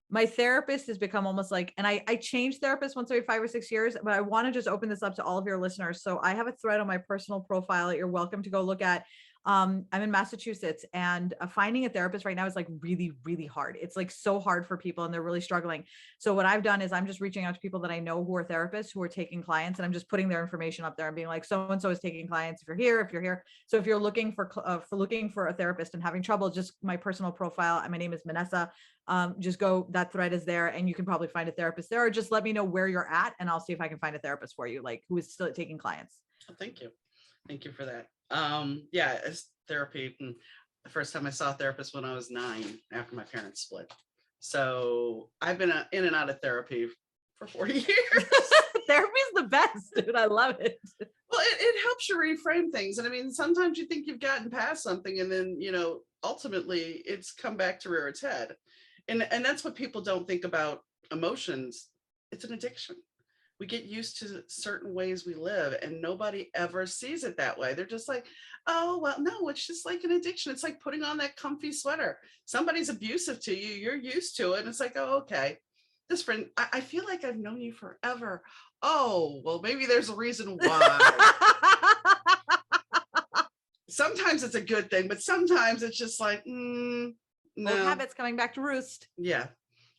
my therapist has become almost like, and I changed therapists once every 5 or 6 years, but I want to just open this up to all of your listeners. So I have a thread on my personal profile that you're welcome to go look at. I'm in Massachusetts and finding a therapist right now is like really, really hard. It's like so hard for people and they're really struggling. So what I've done is I'm just reaching out to people that I know who are therapists who are taking clients and I'm just putting their information up there and being like, so-and-so is taking clients if you're here. So if you're looking for a therapist and having trouble, just my personal profile, my name is Minessa. Just go, that thread is there and you can probably find a therapist there or just let me know where you're at and I'll see if I can find a therapist for you, like who is still taking clients. Oh, thank you. Thank you for that. It's therapy. And the first time I saw a therapist when I was 9 after my parents split. So I've been in and out of therapy for 40 years. Therapy's the best, dude. I love it. Well, it helps you reframe things. And I mean, sometimes you think you've gotten past something and then, ultimately it's come back to rear its head. And that's what people don't think about emotions. It's an addiction. we get used to certain ways we live, and nobody ever sees it that way. They're just like, oh, well, no, it's just like an addiction. It's like putting on that comfy sweater. Somebody's abusive to you, you're used to it. And it's like, oh, okay. This friend, I feel like I've known you forever. Oh, well, maybe there's a reason why. Sometimes it's a good thing, but sometimes it's just like, no. Old habits coming back to roost. Yeah.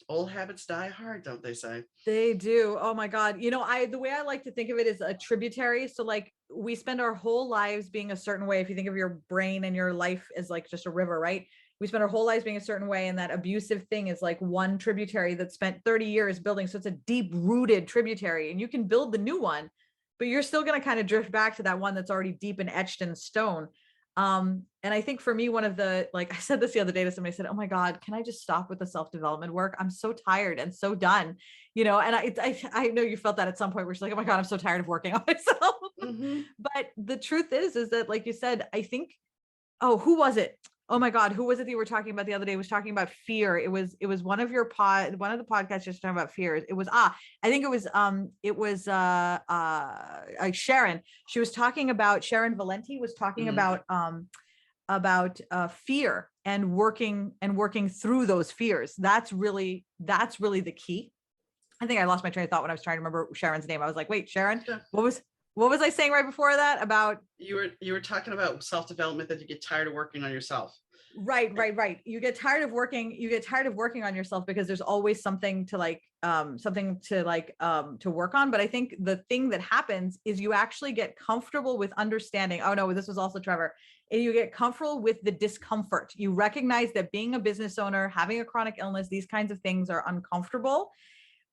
Old habits die hard, don't they say? They do. Oh my God. You know, the way I like to think of it is a tributary. So like we spend our whole lives being a certain way. If you think of your brain and your life as like just a river, right? We spend our whole lives being a certain way. And that abusive thing is like one tributary that spent 30 years building. So it's a deep rooted tributary, and you can build the new one, but you're still going to kind of drift back to that one that's already deep and etched in stone. And I think for me, one of the, like I said this the other day to somebody, I said, oh my God, can I just stop with the self-development work? I'm so tired and so done, you know, and I know you felt that at some point where she's like, oh my God, I'm so tired of working on myself. Mm-hmm. But the truth is that, like you said, I think, oh, who was it? Oh my God, who was it that you were talking about the other day? It was talking about fear. It was one of your one of the podcasts just talking about fears. It was, I think it was Sharon. She was talking about, Sharon Valenti was talking about fear and working through those fears. That's really the key. I think I lost my train of thought when I was trying to remember Sharon's name. I was like, wait, Sharon, what was I saying right before that about? You were talking about self-development, that you get tired of working on yourself. Right. You get tired of working on yourself because there's always something to work on. But I think the thing that happens is you actually get comfortable with understanding. Oh no, this was also Trevor. You get comfortable with the discomfort. You recognize that being a business owner, having a chronic illness, these kinds of things are uncomfortable.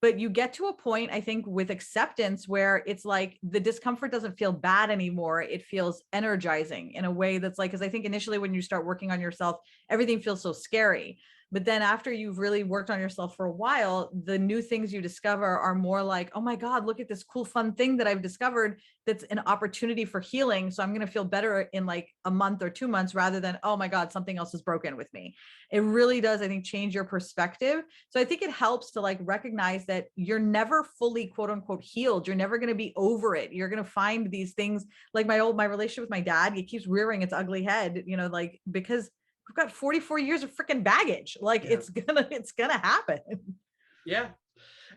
But you get to a point, I think, with acceptance where it's like the discomfort doesn't feel bad anymore. It feels energizing in a way that's like, because I think initially when you start working on yourself, everything feels so scary. But then after you've really worked on yourself for a while, the new things you discover are more like, oh my God, look at this cool, fun thing that I've discovered that's an opportunity for healing. So I'm going to feel better in like a month or 2 months rather than, oh my God, something else is broken with me. It really does, I think, change your perspective. So I think it helps to like recognize that you're never fully quote unquote healed. You're never going to be over it. You're going to find these things like my relationship with my dad, it keeps rearing its ugly head, you know, like, because we've got 44 years of freaking baggage. Like it's gonna happen. Yeah.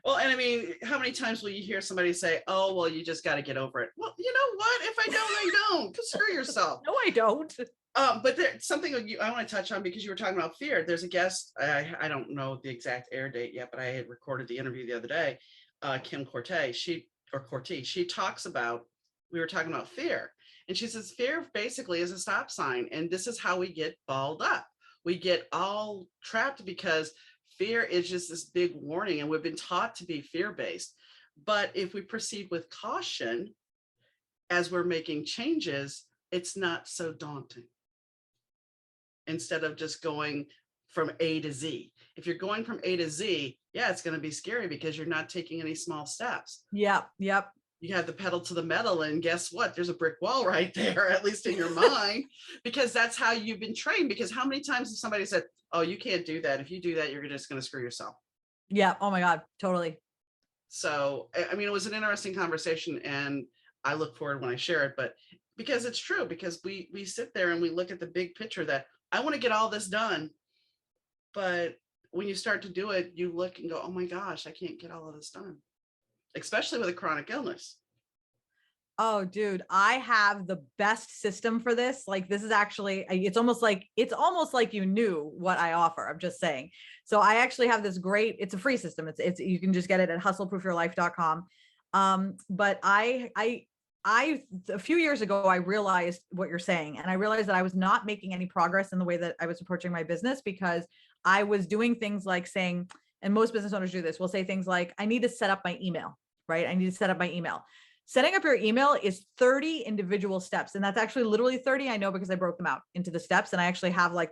Well, and I mean, how many times will you hear somebody say, oh, well, you just got to get over it? Well, you know what? If I don't, I don't. Screw yourself. No, I don't. But there's something I want to touch on, because you were talking about fear. There's a guest, I don't know the exact air date yet, but I had recorded the interview the other day, Kim Corte, she talks about, we were talking about fear. And she says, fear basically is a stop sign. And this is how we get balled up. We get all trapped because fear is just this big warning. And we've been taught to be fear-based. But if we proceed with caution as we're making changes, it's not so daunting. Instead of just going from A to Z. If you're going from A to Z, yeah, it's going to be scary because you're not taking any small steps. Yep. You have the pedal to the metal, and guess what? There's a brick wall right there, at least in your mind, because that's how you've been trained. Because how many times has somebody said, oh, you can't do that. If you do that, you're just going to screw yourself. Yeah. Oh my God. Totally. So, I mean, it was an interesting conversation, and I look forward when I share it, but because it's true, because we sit there and we look at the big picture that I want to get all this done. But when you start to do it, you look and go, oh my gosh, I can't get all of this done. Especially with a chronic illness. Oh, dude, I have the best system for this. Like, this is actually, it's almost like you knew what I offer. I'm just saying. So I actually have this great, it's a free system. It's you can just get it at hustleproofyourlife.com. But I a few years ago, I realized what you're saying. And I realized that I was not making any progress in the way that I was approaching my business, because I was doing things like saying, and most business owners do this, will say things like, I need to set up my email, right? I need to set up my email. Setting up your email is 30 individual steps. And that's actually literally 30. I know, because I broke them out into the steps, and I actually have like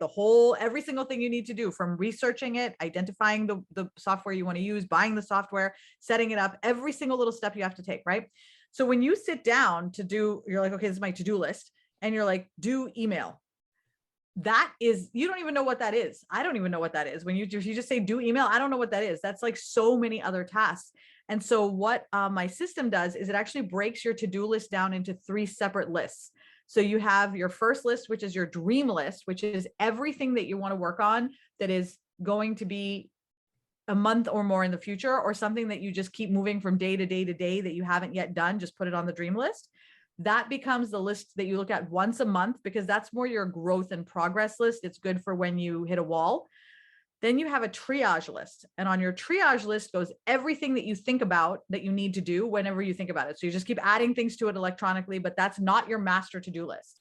every single thing you need to do, from researching it, identifying the software you want to use, buying the software, setting it up, every single little step you have to take, right? So when you sit down to do, you're like, okay, this is my to-do list. And you're like, do email. That is, you don't even know what that is. I don't even know what that is. When you just say do email, I don't know what that is. That's like so many other tasks. And so what my system does is it actually breaks your to-do list down into 3 separate lists. So you have your first list, which is your dream list, which is everything that you want to work on that is going to be a month or more in the future, or something that you just keep moving from day to day to day that you haven't yet done, just put it on the dream list. That becomes the list that you look at once a month, because that's more your growth and progress list. It's good for when you hit a wall. Then you have a triage list. And on your triage list goes everything that you think about that you need to do whenever you think about it. So you just keep adding things to it electronically, but that's not your master to-do list.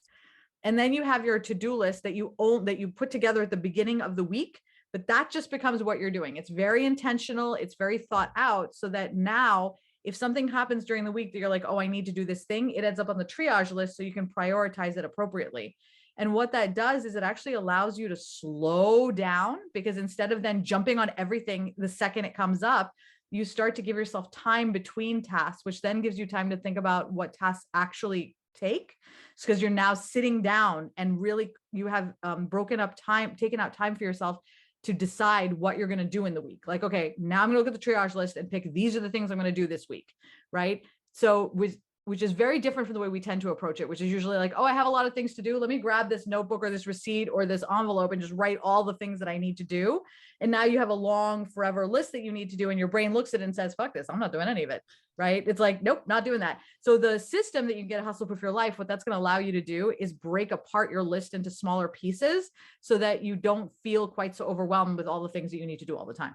And then you have your to-do list that you own, that you put together at the beginning of the week, but that just becomes what you're doing. It's very intentional. It's very thought out, so that now if something happens during the week that you're like, oh, I need to do this thing, it ends up on the triage list so you can prioritize it appropriately. And what that does is it actually allows you to slow down, because instead of then jumping on everything the second it comes up, you start to give yourself time between tasks, which then gives you time to think about what tasks actually take. Because you're now sitting down and really you have broken up time, taken out time for yourself to decide what you're going to do in the week. Like, okay, now I'm going to look at the triage list and pick, these are the things I'm going to do this week. Right. So which is very different from the way we tend to approach it, which is usually like, oh, I have a lot of things to do. Let me grab this notebook or this receipt or this envelope and just write all the things that I need to do. And now you have a long forever list that you need to do. And your brain looks at it and says, fuck this, I'm not doing any of it. Right. It's like, nope, not doing that. So the system that you get a Hustle Proof Your Life, what that's going to allow you to do is break apart your list into smaller pieces so that you don't feel quite so overwhelmed with all the things that you need to do all the time.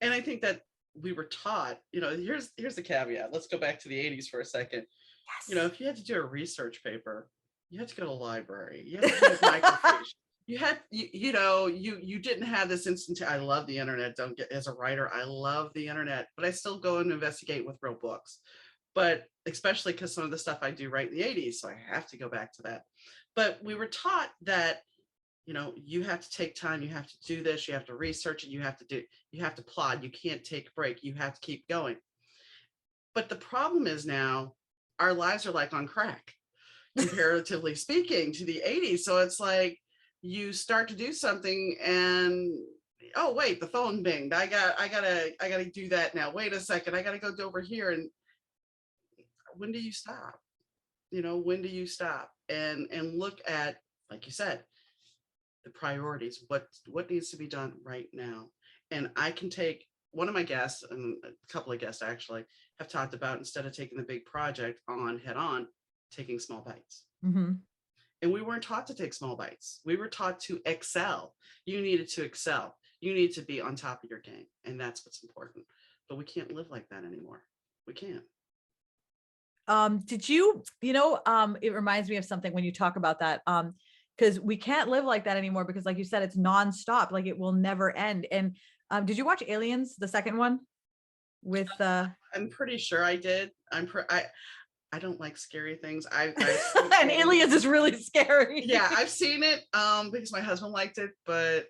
And I think that we were taught, here's the caveat. Let's go back to the 80s for a second. Yes. If you had to do a research paper, you had to go to the library. You had to do microfiche. You had, you didn't have this instant. I love the internet. Don't get, as a writer, I love the internet, but I still go and investigate with real books. But especially because some of the stuff I do right in the 80s, so I have to go back to that. But we were taught that you have to take time, you have to do this, you have to research it, you have to plod, you can't take a break, you have to keep going. But the problem is now our lives are like on crack, comparatively speaking, to the 80s. So it's like you start to do something and, oh wait, the phone binged. I gotta do that now. Wait a second, I gotta go over here. And when do you stop? When do you stop and look at, like you said, the priorities, what needs to be done right now? And I can take, one of my guests and a couple of guests actually have talked about, instead of taking the big project on head on, taking small bites. Mm-hmm. And we weren't taught to take small bites. We were taught to excel. You needed to excel. You need to be on top of your game. And that's what's important. But we can't live like that anymore. We can't. Did you, it reminds me of something when you talk about that. Because we can't live like that anymore, because like you said, it's nonstop, like it will never end. And did you watch Aliens, the second one with I'm pretty sure I did. I don't like scary things. And Aliens is really scary. Yeah, I've seen it because my husband liked it, but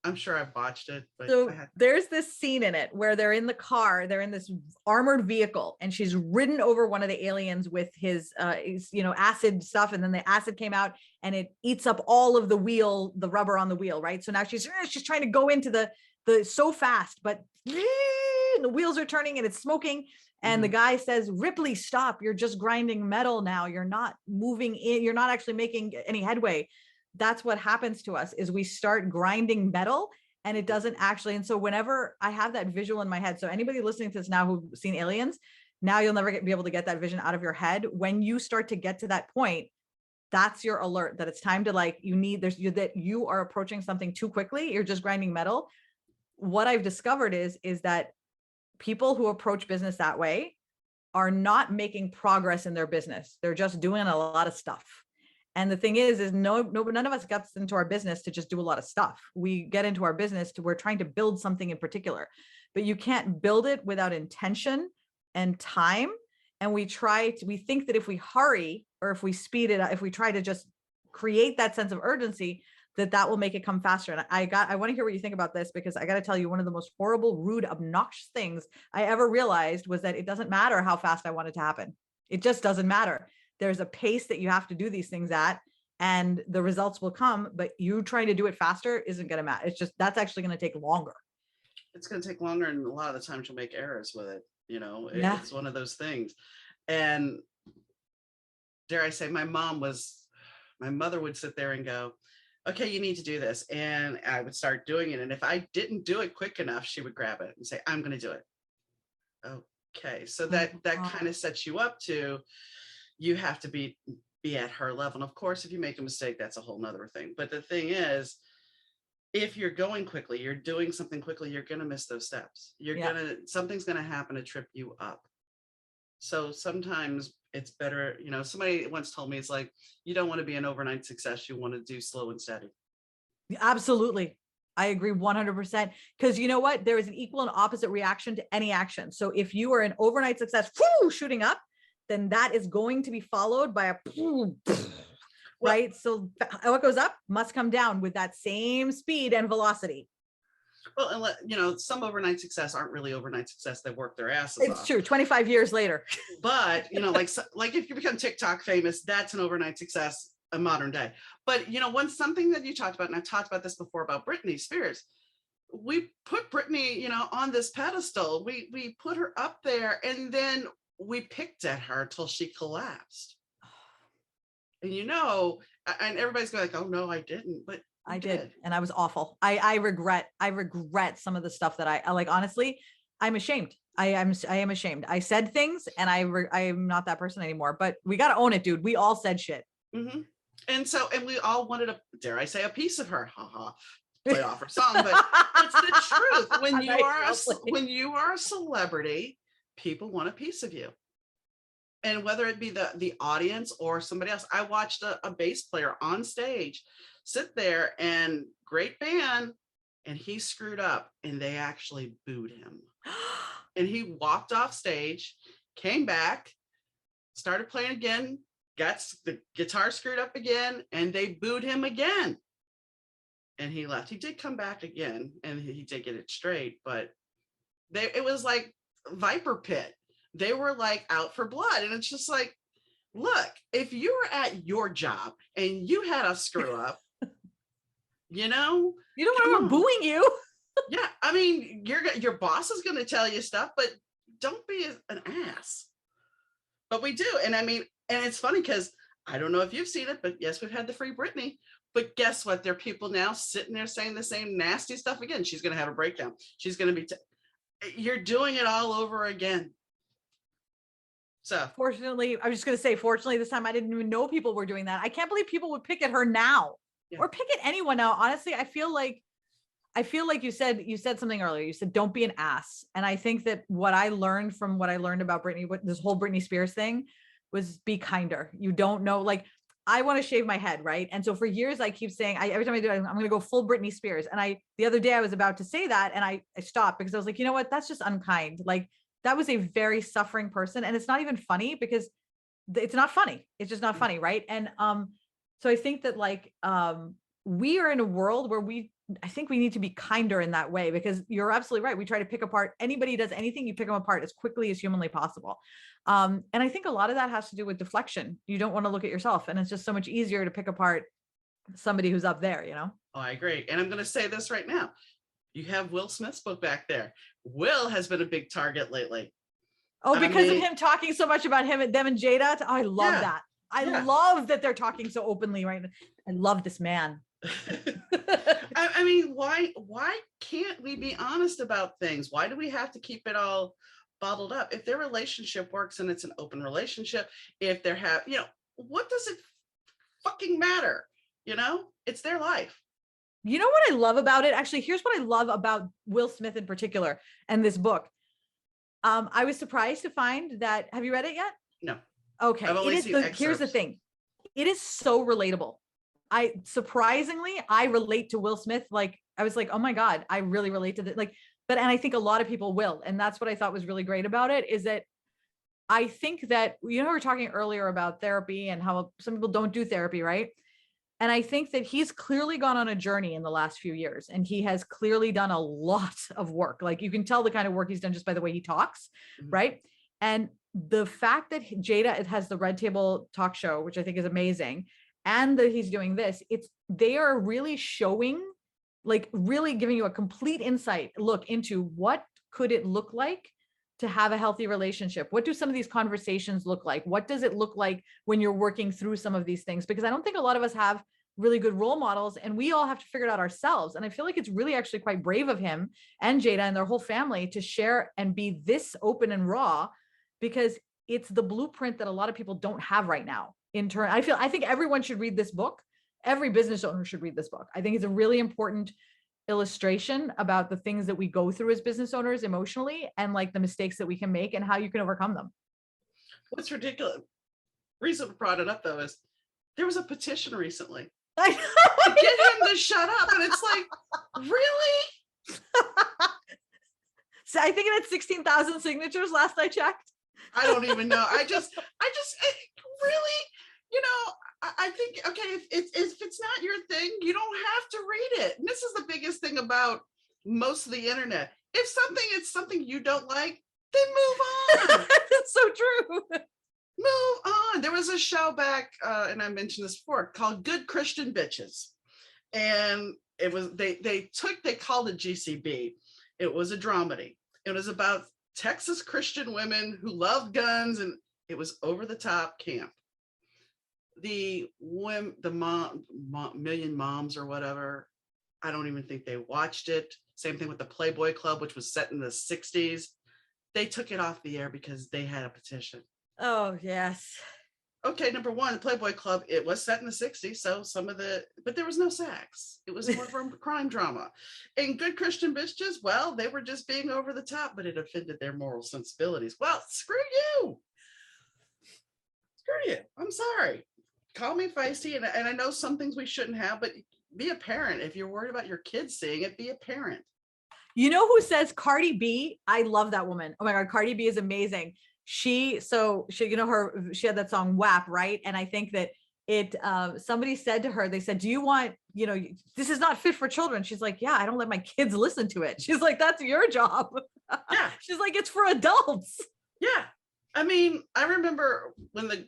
I'm sure I've watched it. But so there's this scene in it where they're in the car, they're in this armored vehicle, and she's ridden over one of the aliens with his acid stuff. And then the acid came out and it eats up all of the rubber on the wheel. Right. So now she's trying to go into the so fast, but the wheels are turning and it's smoking. And the guy says, Ripley, stop. You're just grinding metal now. You're not moving in. You're not actually making any headway. That's what happens to us, is we start grinding metal and it doesn't actually. And so whenever I have that visual in my head, so anybody listening to this now who've seen Aliens, now you'll never be able to get that vision out of your head. When you start to get to that point, that's your alert that it's time to that you are approaching something too quickly. You're just grinding metal. What I've discovered is that people who approach business that way are not making progress in their business. They're just doing a lot of stuff. And the thing is none of us gets into our business to just do a lot of stuff. We get into our business we're trying to build something in particular, but you can't build it without intention and time. And we think that if we hurry or if we speed it up, if we try to just create that sense of urgency, that will make it come faster. And I want to hear what you think about this, because I got to tell you, one of the most horrible, rude, obnoxious things I ever realized was that it doesn't matter how fast I want it to happen. It just doesn't matter. There's a pace that you have to do these things at, and the results will come, but you trying to do it faster isn't going to matter. It's just, that's actually going to take longer. it's going to take longer, and a lot of the times you'll make errors with it. Yeah. It's one of those things. And dare I say, my mother would sit there and go, okay, you need to do this. And I would start doing it. And if I didn't do it quick enough, she would grab it and say, I'm going to do it. Okay. So that kind of sets you up to, you have to be at her level. And of course, if you make a mistake, that's a whole nother thing. But the thing is, if you're going quickly, you're doing something quickly, you're going to miss those steps. Something's going to happen to trip you up. So sometimes it's better, somebody once told me, it's like, you don't want to be an overnight success. You want to do slow and steady. Absolutely. I agree 100%. Because you know what? There is an equal and opposite reaction to any action. So if you are an overnight success, shooting up, then that is going to be followed by a right. So what goes up must come down with that same speed and velocity. Well, and some overnight success aren't really overnight success. They work their asses off. It's true. 25 years later. But, like if you become TikTok famous, that's an overnight success in modern day. But, something that you talked about, and I talked about this before about Britney Spears, we put Britney, on this pedestal. We put her up there, and then we picked at her till she collapsed. And, and everybody's going like, oh, no, I didn't. But I did. And I was awful. I regret some of the stuff that I like. Honestly, I'm ashamed. I am ashamed. I said things, and I am not that person anymore, but we got to own it, dude. We all said shit. Mm-hmm. And we all wanted dare I say, a piece of her, play off her song, but it's the truth. When you are a celebrity, people want a piece of you. And whether it be the audience or somebody else, I watched a bass player on stage sit there, and great band, and he screwed up, and they actually booed him. And he walked off stage, came back, started playing again, got the guitar screwed up again, and they booed him again. And he left. He did come back again, and he did get it straight, but it was like Viper Pit. They were like out for blood. And it's just like, look, if you were at your job and you had a screw up, you don't want to booing you. Yeah. I mean, your boss is going to tell you stuff, but don't be an ass. But we do. And I mean, and it's funny because I don't know if you've seen it, but yes, we've had the Free Britney. But guess what? There are people now sitting there saying the same nasty stuff again. She's going to have a breakdown. She's going to be, you're doing it all over again. So fortunately, I was just going to say, fortunately, this time I didn't even know people were doing that. I can't believe people would pick at her now or pick at anyone now. Honestly, I feel like you said something earlier. You said, don't be an ass. And I think that what I learned about Britney, this whole Britney Spears thing was be kinder. You don't know, like, I want to shave my head. Right. And so for years, I keep saying, every time I do it, I'm going to go full Britney Spears. And the other day I was about to say that, and I stopped because I was like, you know what? That's just unkind. Like, that was a very suffering person. And it's not even funny because it's not funny. It's just not funny. Right. And, so I think that we are in a world where I think we need to be kinder in that way, because you're absolutely right. We try to pick apart anybody who does anything, you pick them apart as quickly as humanly possible. And I think a lot of that has to do with deflection. You don't want to look at yourself, and it's just so much easier to pick apart somebody who's up there, Oh, I agree. And I'm going to say this right now. You have Will Smith's book back there. Will has been a big target lately. Oh, because of him talking so much about them and Jada. Oh, I love that. I love that they're talking so openly right now. I love this man. I mean, why can't we be honest about things? Why do we have to keep it all bottled up? If their relationship works and it's an open relationship, if they're what does it fucking matter? It's their life. You know what I love about it? Actually, here's what I love about Will Smith in particular and this book. I was surprised to find that. Have you read it yet? No. Okay. I've only seen excerpts. Here's the thing. It is so relatable. I relate to Will Smith. Like, I was like, oh my God, I really relate to that. And I think a lot of people will. And that's what I thought was really great about it, is that I think that, we were talking earlier about therapy and how some people don't do therapy, right? And I think that he's clearly gone on a journey in the last few years, and he has clearly done a lot of work. Like, you can tell the kind of work he's done just by the way he talks, right? And the fact that Jada has the Red Table Talk Show, which I think is amazing, and that he's doing this, they are really showing like really giving you a complete insight look into what could it look like to have a healthy relationship. What do some of these conversations look like? What does it look like when you're working through some of these things? Because I don't think a lot of us have really good role models, and we all have to figure it out ourselves. And I feel like it's really actually quite brave of him and Jada and their whole family to share and be this open and raw, because it's the blueprint that a lot of people don't have right now. I think everyone should read this book. Every business owner should read this book. I think it's a really important illustration about the things that we go through as business owners emotionally, and like the mistakes that we can make and how you can overcome them. What's ridiculous, reason I brought it up though, is there was a petition recently I to get him to shut up. And it's like, really? So I think it had 16,000 signatures last I checked. I don't even know. Really, you know, I think, okay, if it's not your thing, you don't have to read it. And this is the biggest thing about most of the internet. If it's something you don't like, then move on. That's so true. Move on. There was a show back, and I mentioned this before, called Good Christian Bitches. And it was, they called it GCB. It was a dramedy. It was about Texas Christian women who loved guns, and it was over the top camp. The Million Moms or whatever, I don't even think they watched it. Same thing with the Playboy Club, which was set in the 60s. They took it off the air because they had a petition. Oh, yes. Okay, number one, the Playboy Club, it was set in the 60s, so but there was no sex. It was more of a crime drama. And Good Christian Bitches, well, they were just being over the top, but it offended their moral sensibilities. Well, screw you. Screw you. I'm sorry. Call me feisty, and I know some things we shouldn't have, but be a parent. If you're worried about your kids seeing it, be a parent. You know who says Cardi B? I love that woman. Oh my God, Cardi B is amazing. She had that song WAP, right? And I think that somebody said to her, they said, do you want, this is not fit for children. She's like, yeah, I don't let my kids listen to it. She's like, that's your job. Yeah. She's like, it's for adults. Yeah. I mean, I remember when the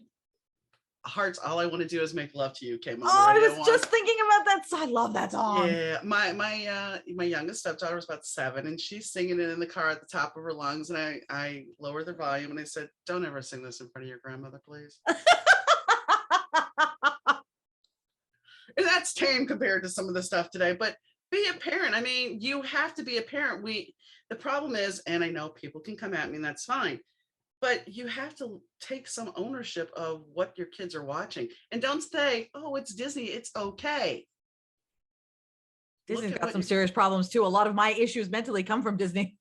Hearts, All I Want to Do Is Make Love to You came on. Oh, I was just thinking about that. I love that song. Yeah, my youngest stepdaughter was about 7, and she's singing it in the car at the top of her lungs. And I lowered the volume and I said, "Don't ever sing this in front of your grandmother, please." And that's tame compared to some of the stuff today. But be a parent. I mean, you have to be a parent. The problem is, and I know people can come at me, and that's fine, but you have to take some ownership of what your kids are watching. And don't say, oh, it's Disney, it's okay. Disney's got some serious problems too. A lot of my issues mentally come from Disney.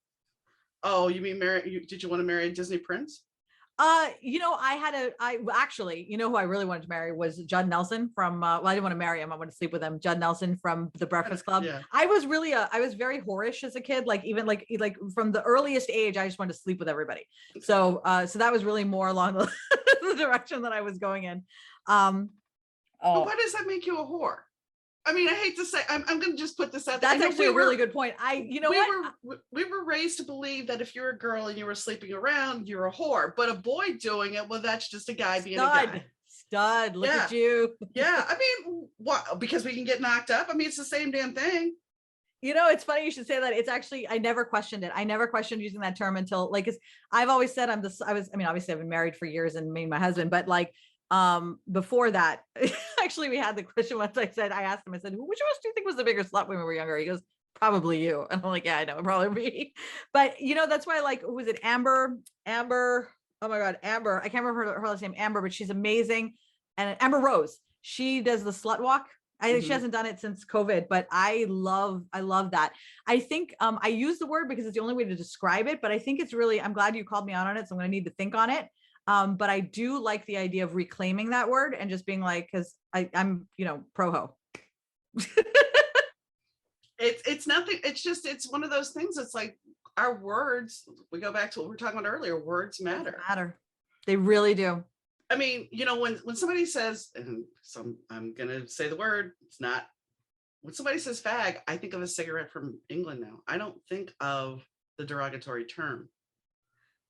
Oh, you mean did you want to marry a Disney prince? Actually, who I really wanted to marry was Judd Nelson from, I didn't want to marry him. I wanted to sleep with him. Judd Nelson from The Breakfast Club. Yeah. I was very whorish as a kid. Like even like from the earliest age, I just wanted to sleep with everybody. So that was really more along the, the direction that I was going in. But why does that make you a whore? I mean, I hate to say, I'm going to just put this out there. That's actually a really good point. We were raised to believe that if you're a girl and you were sleeping around, you're a whore. But a boy doing it, well, that's just a guy being a guy. Stud, look at you. Yeah, I mean, what? Because we can get knocked up. I mean, it's the same damn thing. It's funny you should say that. It's actually, I never questioned it. I never questioned using that term until I've always said obviously I've been married for years and me and my husband, but before that, actually we had the question once. I asked him, I said, which of us do you think was the bigger slut when we were younger? He goes, probably you. And I'm like, yeah, I know, it'd probably me. But that's why who was it? Amber. Oh my God, Amber. I can't remember her last name, Amber, but she's amazing. And Amber Rose, she does the slut walk. I think she hasn't done it since COVID, but I love that. I think I use the word because it's the only way to describe it, but I think it's really, I'm glad you called me out on it. So I'm going to need to think on it. But I do like the idea of reclaiming that word and just being like, because I'm, pro ho. It's nothing. It's one of those things. It's like our words, we go back to what we were talking about earlier, words matter. They really do. I mean, when somebody says, and I'm going to say the word, when somebody says fag, I think of a cigarette from England now. I don't think of the derogatory term.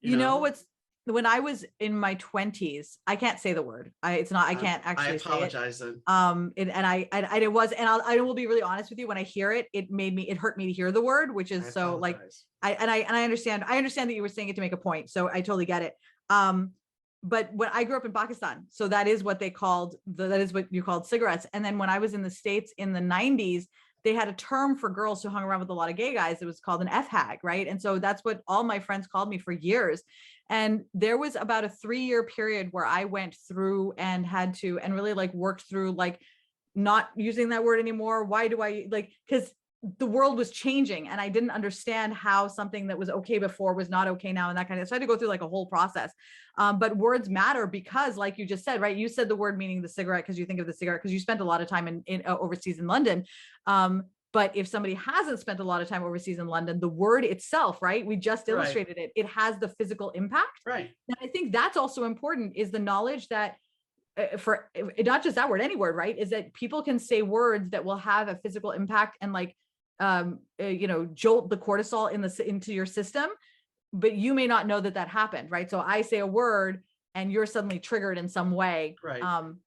You know what's when I was in my 20s, I can't say the word. I can't actually I apologize say it. then. I will be really honest with you. When I hear it, it hurt me to hear the word, which is so like, I understand that you were saying it to make a point. So I totally get it. But when I grew up in Pakistan, so that is what they called that is what you called cigarettes. And then when I was in the States in the 90s, they had a term for girls who hung around with a lot of gay guys. It was called an F-hag, right? And so that's what all my friends called me for years. And there was about a 3-year period where I went through and had to, and really like worked through like not using that word anymore. Why do I like, because the world was changing and I didn't understand how something that was okay before was not okay now and that kind of, so I had to go through like a whole process. But words matter because like you just said, right? You said the word meaning the cigarette because you think of the cigarette because you spent a lot of time in overseas in London. But if somebody hasn't spent a lot of time overseas in London, the word itself, right? We just illustrated it. It has the physical impact. Right. And I think that's also important is the knowledge that for not just that word, any word, right? Is that people can say words that will have a physical impact and like, jolt the cortisol into your system, but you may not know that happened, right? So I say a word and you're suddenly triggered in some way. Right. And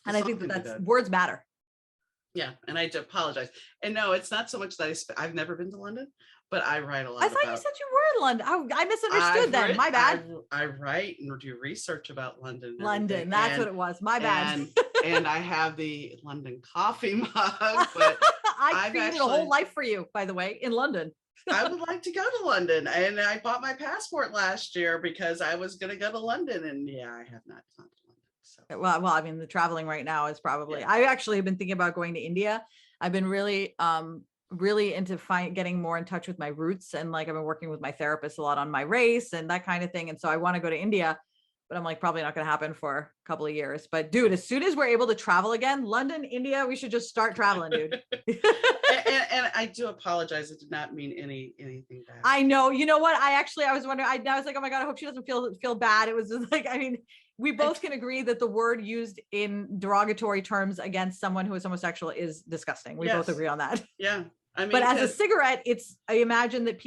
I think that's words matter. Yeah. And I do apologize. And no, it's not so much that I've never been to London, but I write a lot. I thought you said you were in London. I misunderstood then. My bad. I write and do research about London. London. That's what it was. My bad. And I have the London coffee mug, but I created a whole life for you, by the way, in London. I would like to go to London, and I bought my passport last year because I was going to go to London, and yeah, I have not gone to London. So. Well, I mean, the traveling right now is probably. Yeah. I actually have been thinking about going to India. I've been really into getting more in touch with my roots, and like I've been working with my therapist a lot on my race and that kind of thing, and so I want to go to India. But I'm like, probably not going to happen for a couple of years. But dude, as soon as we're able to travel again, London, India, we should just start traveling, dude. and I do apologize. It did not mean anything bad. I know. You know what? I was wondering, I was like, oh my God, I hope she doesn't feel bad. It was just like, I mean, we both can agree that the word used in derogatory terms against someone who is homosexual is disgusting. We both agree on that. Yeah. I mean, but as a cigarette, I imagine that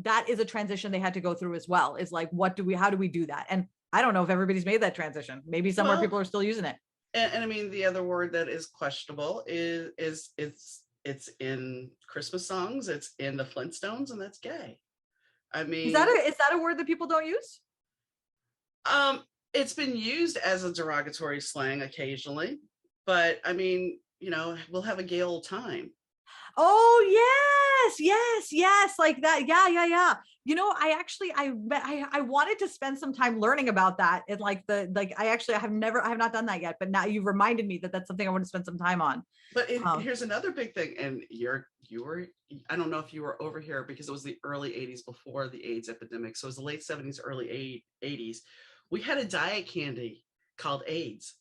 that is a transition they had to go through as well. Is like, how do we do that? And I don't know if everybody's made that transition. Maybe somewhere people are still using it. And I mean, the other word that is questionable is it's in Christmas songs. It's in the Flintstones, and that's gay. I mean, is that a word that people don't use? It's been used as a derogatory slang occasionally, but I mean, we'll have a gay old time. Oh yes, like that. Yeah. I wanted to spend some time learning about that. And I have not done that yet, but now you've reminded me that that's something I want to spend some time on. But here's another big thing. And I don't know if you were over here because it was the early 80s before the AIDS epidemic. So it was the late 70s, early 80s. We had a diet candy called AIDS.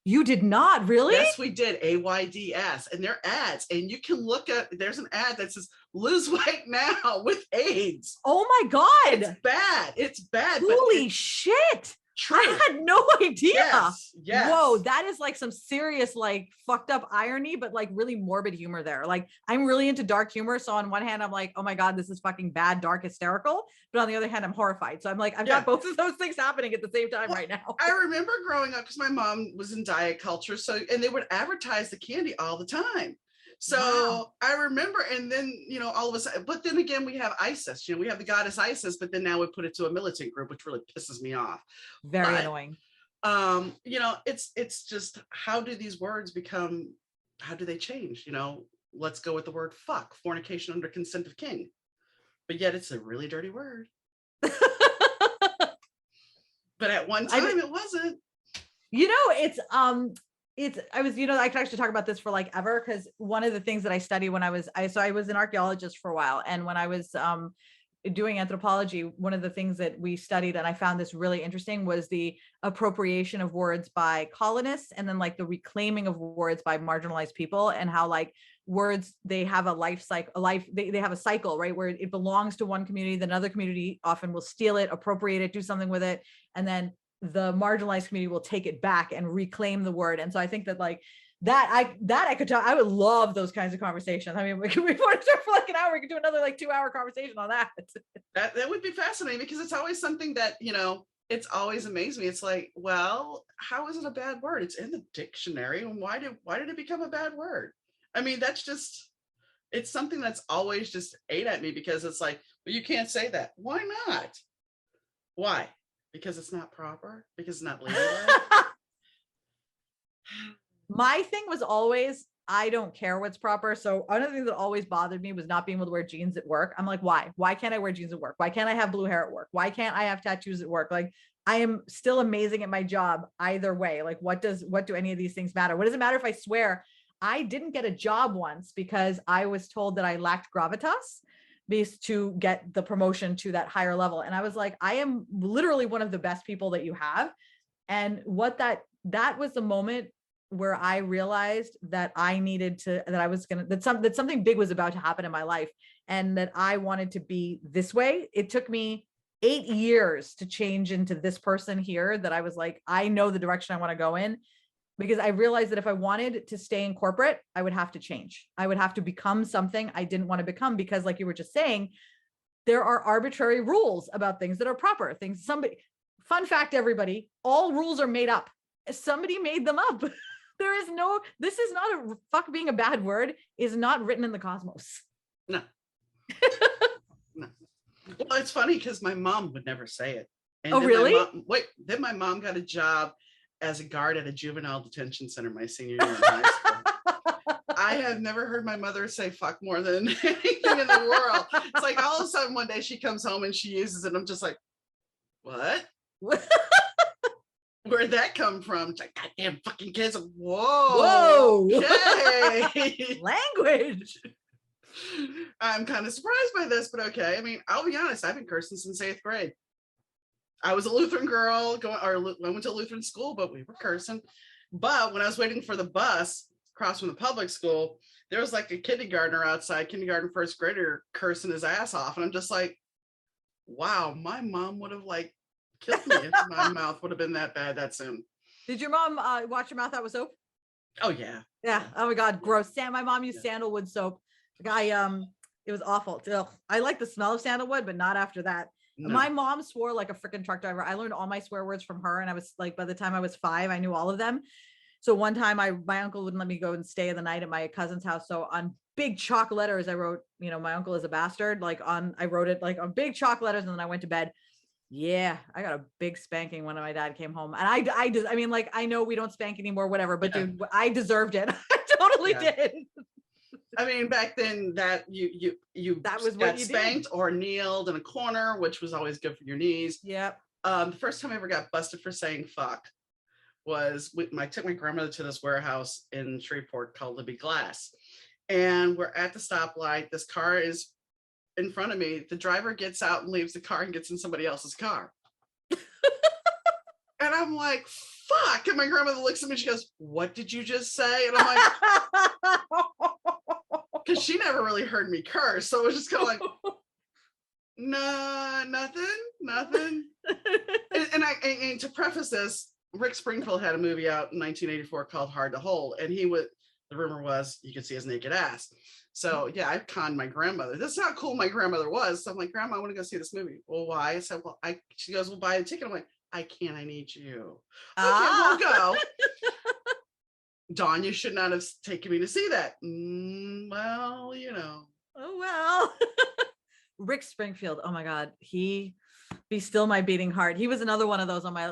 You did not, really? Yes, we did. AIDS, and they're ads, and you can look at. There's an ad that says "Lose weight now with AIDS." Oh my God! It's bad. It's bad. Holy shit! True. I had no idea. Yes. Whoa, that is like some serious, like fucked up irony, but like really morbid humor there. Like I'm really into dark humor. So on one hand, I'm like, oh my God, this is fucking bad, dark, hysterical. But on the other hand, I'm horrified. So I'm like, I've got both of those things happening at the same time right now. I remember growing up because my mom was in diet culture. And they would advertise the candy all the time. So wow. I remember, and then, all of a sudden, but then again, we have ISIS, we have the goddess ISIS, but then now we put it to a militant group, which really pisses me off. Very annoying. It's just, how do these words how do they change? Let's go with the word fuck, fornication under consent of king. But yet it's a really dirty word. But at one time it wasn't. I could actually talk about this for like ever, because one of the things that I studied when I was an archaeologist for a while. And when I was doing anthropology, one of the things that we studied, and I found this really interesting, was the appropriation of words by colonists, and then like the reclaiming of words by marginalized people, and how like words, they have a life cycle, they have a cycle, right? Where it belongs to one community, then another community often will steal it, appropriate it, do something with it. And then the marginalized community will take it back and reclaim the word. And so I think that like that I could talk. I would love those kinds of conversations. I mean, we want to talk for like an hour. We could do another like 2-hour conversation on that. That would be fascinating, because it's always something that, it's always amazed me. It's like, well, how is it a bad word? It's in the dictionary. And why did it become a bad word? I mean, it's something that's always just ate at me, because it's like, well, you can't say that. Why not? Why? Because it's not proper? Because it's not legal? My thing was always, I don't care what's proper. So one of the things that always bothered me was not being able to wear jeans at work. I'm like, why? Why can't I wear jeans at work? Why can't I have blue hair at work? Why can't I have tattoos at work? Like, I am still amazing at my job either way. Like, what do any of these things matter? What does it matter if I swear? I didn't get a job once because I was told that I lacked gravitas to get the promotion to that higher level. And I was like, I am literally one of the best people that you have. And what that was the moment where I realized that I needed to, that something big was about to happen in my life, and that I wanted to be this way. It took me 8 years to change into this person here, that I was like, I know the direction I want to go in, because I realized that if I wanted to stay in corporate, I would have to change. I would have to become something I didn't want to become, because like you were just saying, there are arbitrary rules about things that are proper things. Fun fact, everybody, all rules are made up. Somebody made them up. This is not a fuck being a bad word is not written in the cosmos. No. No. Well, it's funny because my mom would never say it. And really? Then my mom got a job as a guard at a juvenile detention center my senior year in high school. I have never heard my mother say fuck more than anything in the world. It's like all of a sudden one day she comes home and she uses it. I'm just like, what? Where'd that come from? It's like, goddamn fucking kids. Whoa. Okay. Language. I'm kind of surprised by this, but okay. I mean, I'll be honest, I've been cursing since 8th grade. I was a Lutheran girl, I went to Lutheran school, but we were cursing. But when I was waiting for the bus across from the public school, there was like a kindergartner outside, kindergarten first grader, cursing his ass off. And I'm just like, wow, my mom would have like killed me if my mouth would have been that bad that soon. Did your mom wash your mouth out with soap? Oh yeah. Yeah. Oh my God, gross. My mom used sandalwood soap. It was awful. Ugh. I like the smell of sandalwood, but not after that. No. My mom swore like a freaking truck driver. I learned all my swear words from her, and I was like, by the time I was 5, I knew all of them. So one time my uncle wouldn't let me go and stay the night at my cousin's house. So on big chalk letters, I wrote, my uncle is a bastard. I wrote it like on big chalk letters, and then I went to bed. Yeah, I got a big spanking when my dad came home. And I know we don't spank anymore, whatever, but dude, I deserved it. I totally did. I mean, back then that you that was got spanked or kneeled in a corner, which was always good for your knees. Yep. The first time I ever got busted for saying fuck was I took my grandmother to this warehouse in Shreveport called Libby Glass. And we're at the stoplight. This car is in front of me. The driver gets out and leaves the car and gets in somebody else's car. And I'm like, fuck. And my grandmother looks at me, she goes, what did you just say? And I'm like, because she never really heard me curse. So it was just kind of like, nah, nothing. And to preface this, Rick Springfield had a movie out in 1984 called Hard to Hold. And the rumor was you could see his naked ass. So yeah, I conned my grandmother. This is how cool my grandmother was. So I'm like, Grandma, I want to go see this movie. Well, why? I said, well, she goes, well, buy a ticket. I'm like, I can't, I need you. Okay, we'll go. Dawn, you should not have taken me to see that. Well, Oh, well. Rick Springfield. Oh my God. He be still my beating heart. He was another one of those on my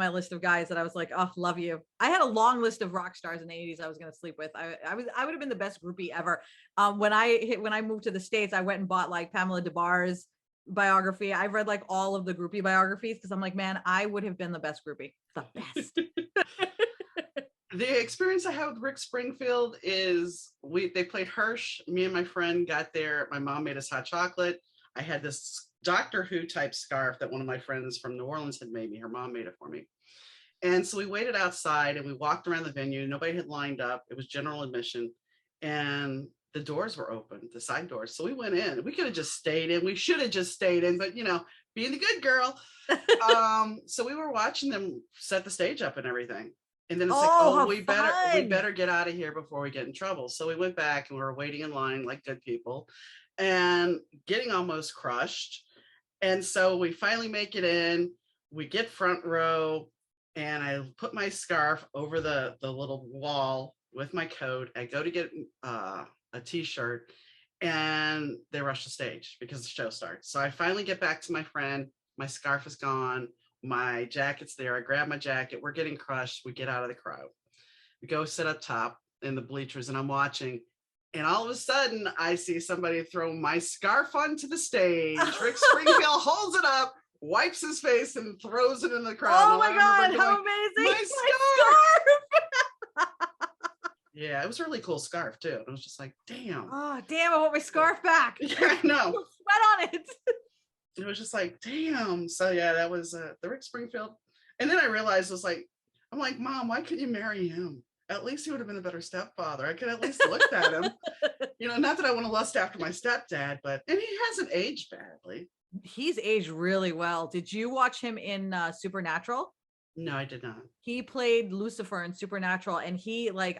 list of guys that I was like, oh, love you. I had a long list of rock stars in the 80s I was going to sleep with. I would have been the best groupie ever. When I moved to the States, I went and bought like Pamela DeBar's biography. I've read like all of the groupie biographies because I'm like, man, I would have been the best groupie. The best. The experience I had with Rick Springfield is they played Hirsch. Me and my friend got there. My mom made us hot chocolate. I had this Doctor Who type scarf that one of my friends from New Orleans had made me. Her mom made it for me. And so we waited outside and we walked around the venue. Nobody had lined up. It was general admission. And the doors were open, the side doors. So we went in. We could have just stayed in. We should have just stayed in, but being the good girl. So we were watching them set the stage up and everything. And then it's like, oh, how we fun. better get out of here before we get in trouble. So we went back and we were waiting in line like good people and getting almost crushed. And so we finally make it in. We get front row, and I put my scarf over the little wall with my coat. I go to get a t-shirt, and they rush the stage because the show starts. So I finally get back to my friend. My scarf is gone. My jacket's there. I grab my jacket. We're getting crushed. We get out of the crowd. We go sit up top in the bleachers, and I'm watching. And all of a sudden, I see somebody throw my scarf onto the stage. Rick Springfield holds it up, wipes his face, and throws it in the crowd. Oh my God, how amazing. My scarf! Yeah, it was a really cool scarf too. It was just like, damn. Oh, damn, I want my scarf back. Yeah, I know. Sweat on it. It was just like, damn. So yeah, that was the Rick Springfield. And then I realized, I'm like, Mom, why couldn't you marry him? At least he would have been a better stepfather. I could at least looked at him. Not that I want to lust after my stepdad, and he hasn't aged badly. He's aged really well. Did you watch him in Supernatural? No, I did not. He played Lucifer in Supernatural, and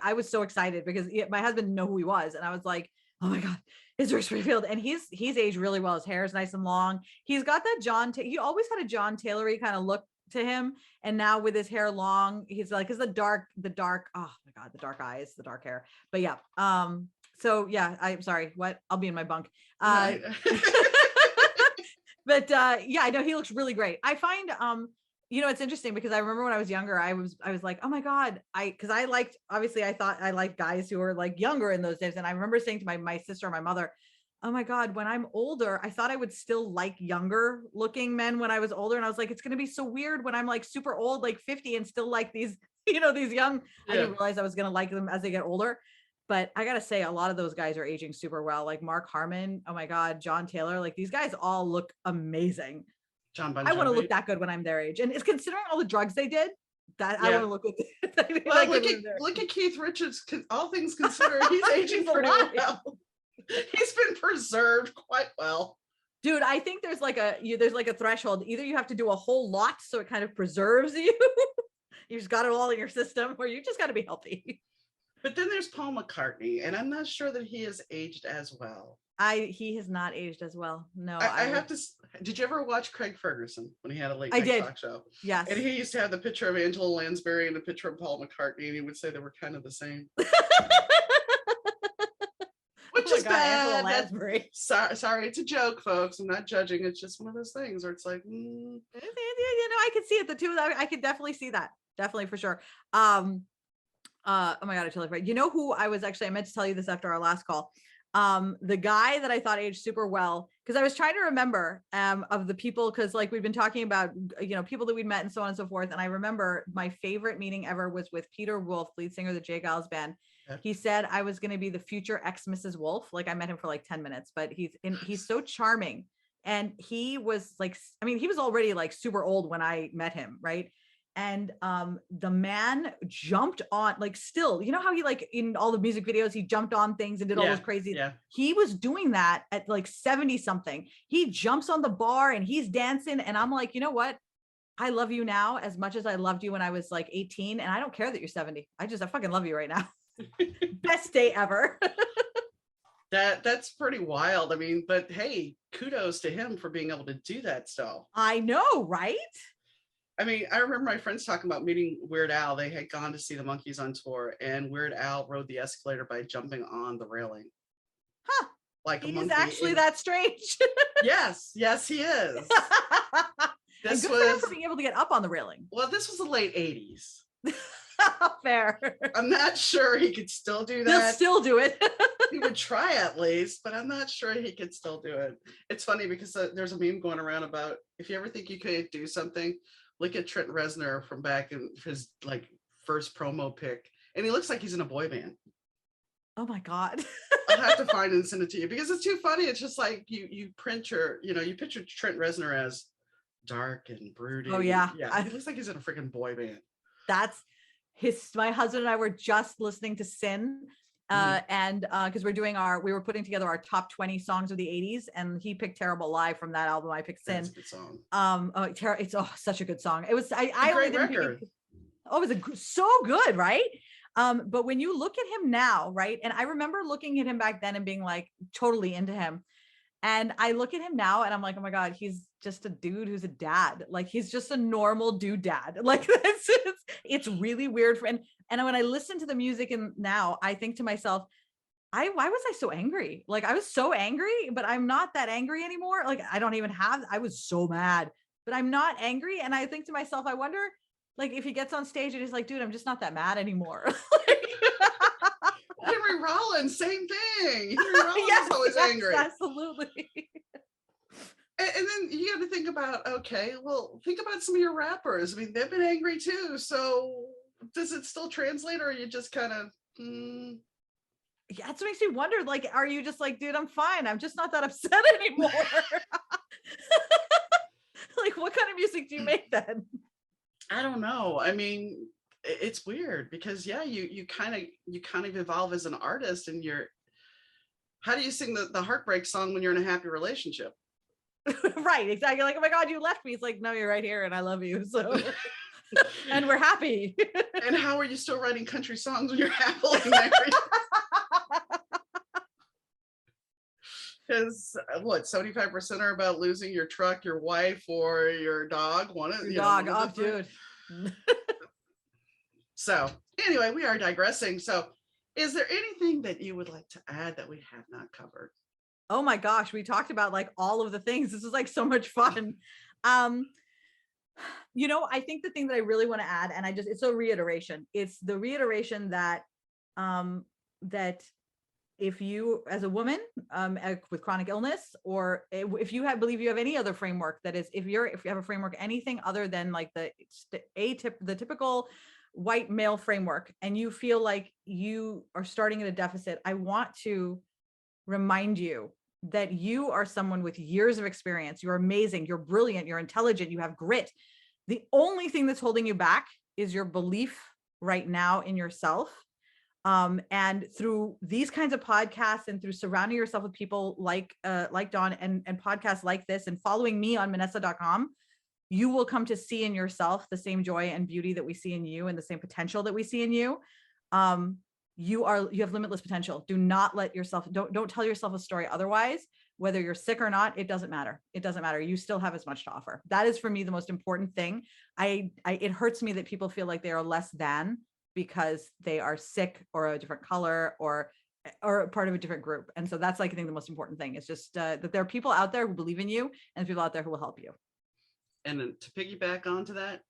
I was so excited because my husband didn't know who he was, and I was like, oh my God, it's Rick Springfield. And he's aged really well. His hair is nice and long. He's got that he always had a John Taylory kind of look to him, and now with his hair long, he's like, the dark, oh my God, the dark eyes, the dark hair. But yeah, so yeah, I'm sorry, what? I'll be in my bunk. But yeah, I know he looks really great. I find it's interesting because I remember when I was younger, I was like, oh my God, because I thought I liked guys who were like younger in those days. And I remember saying to my sister, my mother, oh my God, when I'm older, I thought I would still like younger looking men when I was older. And I was like, it's going to be so weird when I'm like super old, like 50, and still like these, these young, I didn't realize I was going to like them as they get older. But I got to say, a lot of those guys are aging super well. Like Mark Harmon, oh my God, John Taylor, like these guys all look amazing. John Bon Jovi. I want to look that good when I'm their age. And it's considering all the drugs they did, that I want to look good. Well, look at Keith Richards. All things considered, he's aging pretty well. He's been preserved quite well. Dude, I think there's like a threshold. Either you have to do a whole lot so it kind of preserves you. You just got it all in your system, or you just got to be healthy. But then there's Paul McCartney, and I'm not sure that he has aged as well. He has not aged as well. No, I have to. Did you ever watch Craig Ferguson when he had a late night talk show? Yes. And he used to have the picture of Angela Lansbury and the picture of Paul McCartney, and he would say they were kind of the same. Which is bad. Lansbury. Sorry, it's a joke, folks. I'm not judging. It's just one of those things where it's like, I could see it. The two of them, I could definitely see that. Definitely for sure. Oh my God, I totally forgot. You know who I meant to tell you this after our last call. The guy that I thought aged super well, because I was trying to remember of the people, because like we've been talking about, people that we'd met and so on and so forth. And I remember my favorite meeting ever was with Peter Wolf, lead singer of the J. Giles Band. Okay. He said I was going to be the future ex Mrs. Wolf. Like I met him for like 10 minutes, but he's so charming. And he was like, he was already like super old when I met him. Right. And the man jumped on, like, still, you know how he, like, in all the music videos, he jumped on things and did all those crazy. Yeah. He was doing that at like 70 something. He jumps on the bar and he's dancing. And I'm like, you know what? I love you now as much as I loved you when I was like 18. And I don't care that you're 70. I fucking love you right now. Best day ever. That's pretty wild. But hey, kudos to him for being able to do that stuff. I know, right? I remember my friends talking about meeting Weird Al. They had gone to see the Monkees on tour, and Weird Al rode the escalator by jumping on the railing. Huh. Like a monkey. He's actually that strange. Yes, he is. This and good was for being able to get up on the railing. Well, this was the late 80s. Fair. I'm not sure he could still do that. He'll still do it. He would try at least, but I'm not sure he could still do it. It's funny because there's a meme going around about if you ever think you could do something, look at Trent Reznor from back in his like first promo pic, and he looks like he's in a boy band. Oh my God. I'll have to find and send it to you because it's too funny. It's just like you picture Trent Reznor as dark and brooding. Oh yeah. Yeah. He looks like he's in a freaking boy band. That's my husband and I were just listening to Sin. And because we were putting together our top 20 songs of the 80s, and he picked Terrible Lie from that album. I picked Sin. That's a good song. It's such a good song. It was I great only record. Oh, it was so good, right? But when you look at him now, right? And I remember looking at him back then and being like totally into him. And I look at him now and I'm like, oh my God, he's just a dude who's a dad. Like he's just a normal dude dad. Like it's really weird. And when I listen to the music and now I think to myself, why was I so angry? Like I was so angry, but I'm not that angry anymore. Like I was so mad, but I'm not angry. And I think to myself, I wonder like if he gets on stage and he's like, dude, I'm just not that mad anymore. Henry Rollins, same thing. Henry Rollins is always angry. Absolutely. And then you got to think about, okay, well, think about some of your rappers. I mean, they've been angry too. So does it still translate, or are you just kind of, Yeah, that's what makes me wonder, like, are you just like, dude, I'm fine. I'm just not that upset anymore. Like, what kind of music do you make then? I don't know. I mean, it's weird because you kind of evolve as an artist, and how do you sing the heartbreak song when you're in a happy relationship? Right, exactly. Like, oh my God, you left me. It's like, no, you're right here and I love you. So and we're happy. And how are you still writing country songs when you're happily married? Because what, 75% are about losing your truck, your wife, or your dog? Dude. So anyway, we are digressing. So is there anything that you would like to add that we have not covered? Oh my gosh, we talked about like all of the things. This is like so much fun. I think the thing that I really want to add, and it's a reiteration. It's the reiteration that that if you, as a woman with chronic illness, or if you believe you have any other framework, that is, if you have a framework, anything other than like the typical white male framework, and you feel like you are starting at a deficit, I want to remind you that you are someone with years of experience. You're amazing. You're brilliant. You're intelligent. You have grit. The only thing that's holding you back is your belief right now in yourself. And through these kinds of podcasts and through surrounding yourself with people like Dawn and podcasts like this, and following me on Minessa.com, you will come to see in yourself the same joy and beauty that we see in you, and the same potential that we see in you. You have limitless potential. Do not let yourself, don't tell yourself a story otherwise. Whether you're sick or not, it doesn't matter. It doesn't matter. You still have as much to offer. That is, for me, the most important thing. It hurts me that people feel like they are less than because they are sick or a different color or part of a different group. And so that's like, I think the most important thing is just that there are people out there who believe in you, and people out there who will help you. And then to piggyback onto that,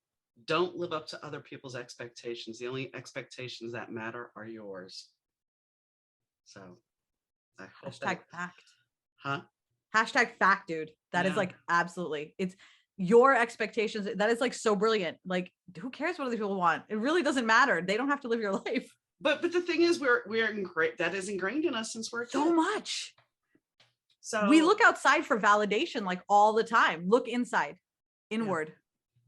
don't live up to other people's expectations. The only expectations that matter are yours. So I hope Hashtag fact. Huh? Hashtag fact, dude. That is like, absolutely. It's your expectations. That is like so brilliant. Like, who cares what other people want? It really doesn't matter. They don't have to live your life. But the thing is, that is ingrained in us since we're kids. So much. So we look outside for validation like all the time. Look inside, inward.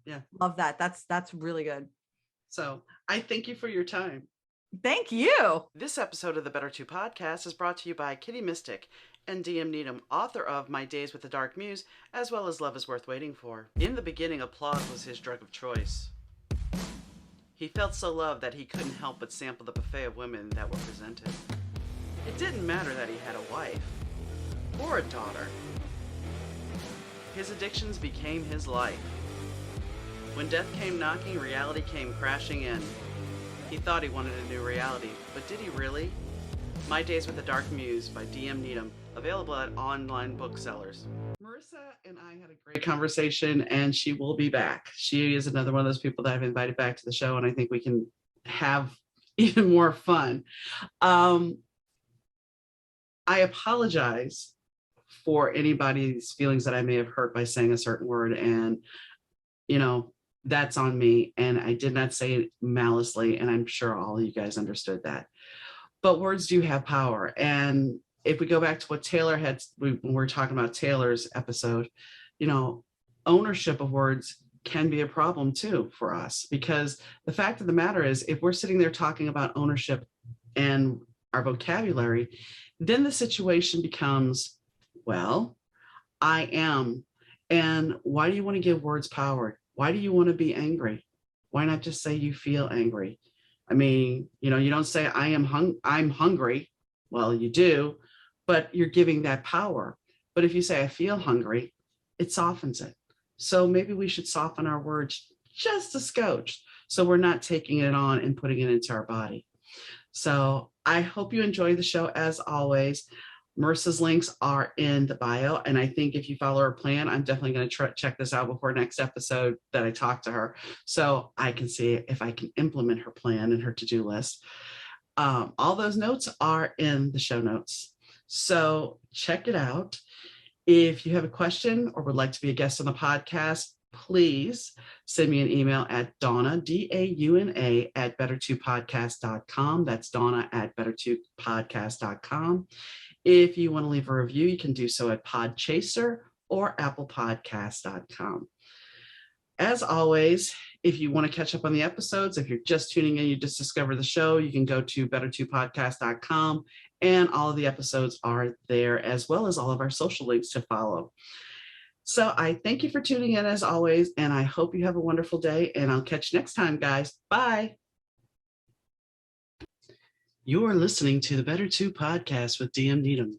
Yeah. Love that. That's really good. So I thank you for your time. Thank you. This episode of the Better Two podcast is brought to you by Kitty Mystic and Needom, author of My Days with the Dark Muse, as well as Love is Worth Waiting For. In the beginning, applause was his drug of choice. He felt so loved that he couldn't help but sample the buffet of women that were presented. It didn't matter that he had a wife or a daughter. His addictions became his life. When death came knocking, reality came crashing in. He thought he wanted a new reality, but did he really? My Days with the Dark Muse by Needom, available at online booksellers. Marissa and I had a great conversation, and she will be back. She is another one of those people that I've invited back to the show, and I think we can have even more fun. I apologize for anybody's feelings that I may have hurt by saying a certain word, and that's on me, and I did not say it maliciously, and I'm sure all of you guys understood that. But words do have power, and if we go back to what Taylor had, when we were talking about Taylor's episode, ownership of words can be a problem too for us, because the fact of the matter is, if we're sitting there talking about ownership and our vocabulary, then the situation becomes, well, I am, and why do you want to give words power? Why do you want to be angry? Why not just say you feel angry? I mean, you don't say I'm hungry. Well, you do, but you're giving that power. But if you say I feel hungry, it softens it. So maybe we should soften our words just a scotch so we're not taking it on and putting it into our body. So I hope you enjoy the show as always. Marissa's links are in the bio. And I think if you follow her plan, I'm definitely going to check this out before next episode that I talk to her, so I can see if I can implement her plan and her to-do list. All those notes are in the show notes. So check it out. If you have a question or would like to be a guest on the podcast, please send me an email at Donna, DAUNA, at better2podcast.com. That's Donna at better2podcast.com. If you want to leave a review, you can do so at Podchaser or applepodcast.com. As always, if you want to catch up on the episodes, if you're just tuning in, you just discovered the show, you can go to better2podcast.com, and all of the episodes are there, as well as all of our social links to follow. So I thank you for tuning in as always, and I hope you have a wonderful day, and I'll catch you next time, guys. Bye. You are listening to the Better 2 podcast with DM Needom.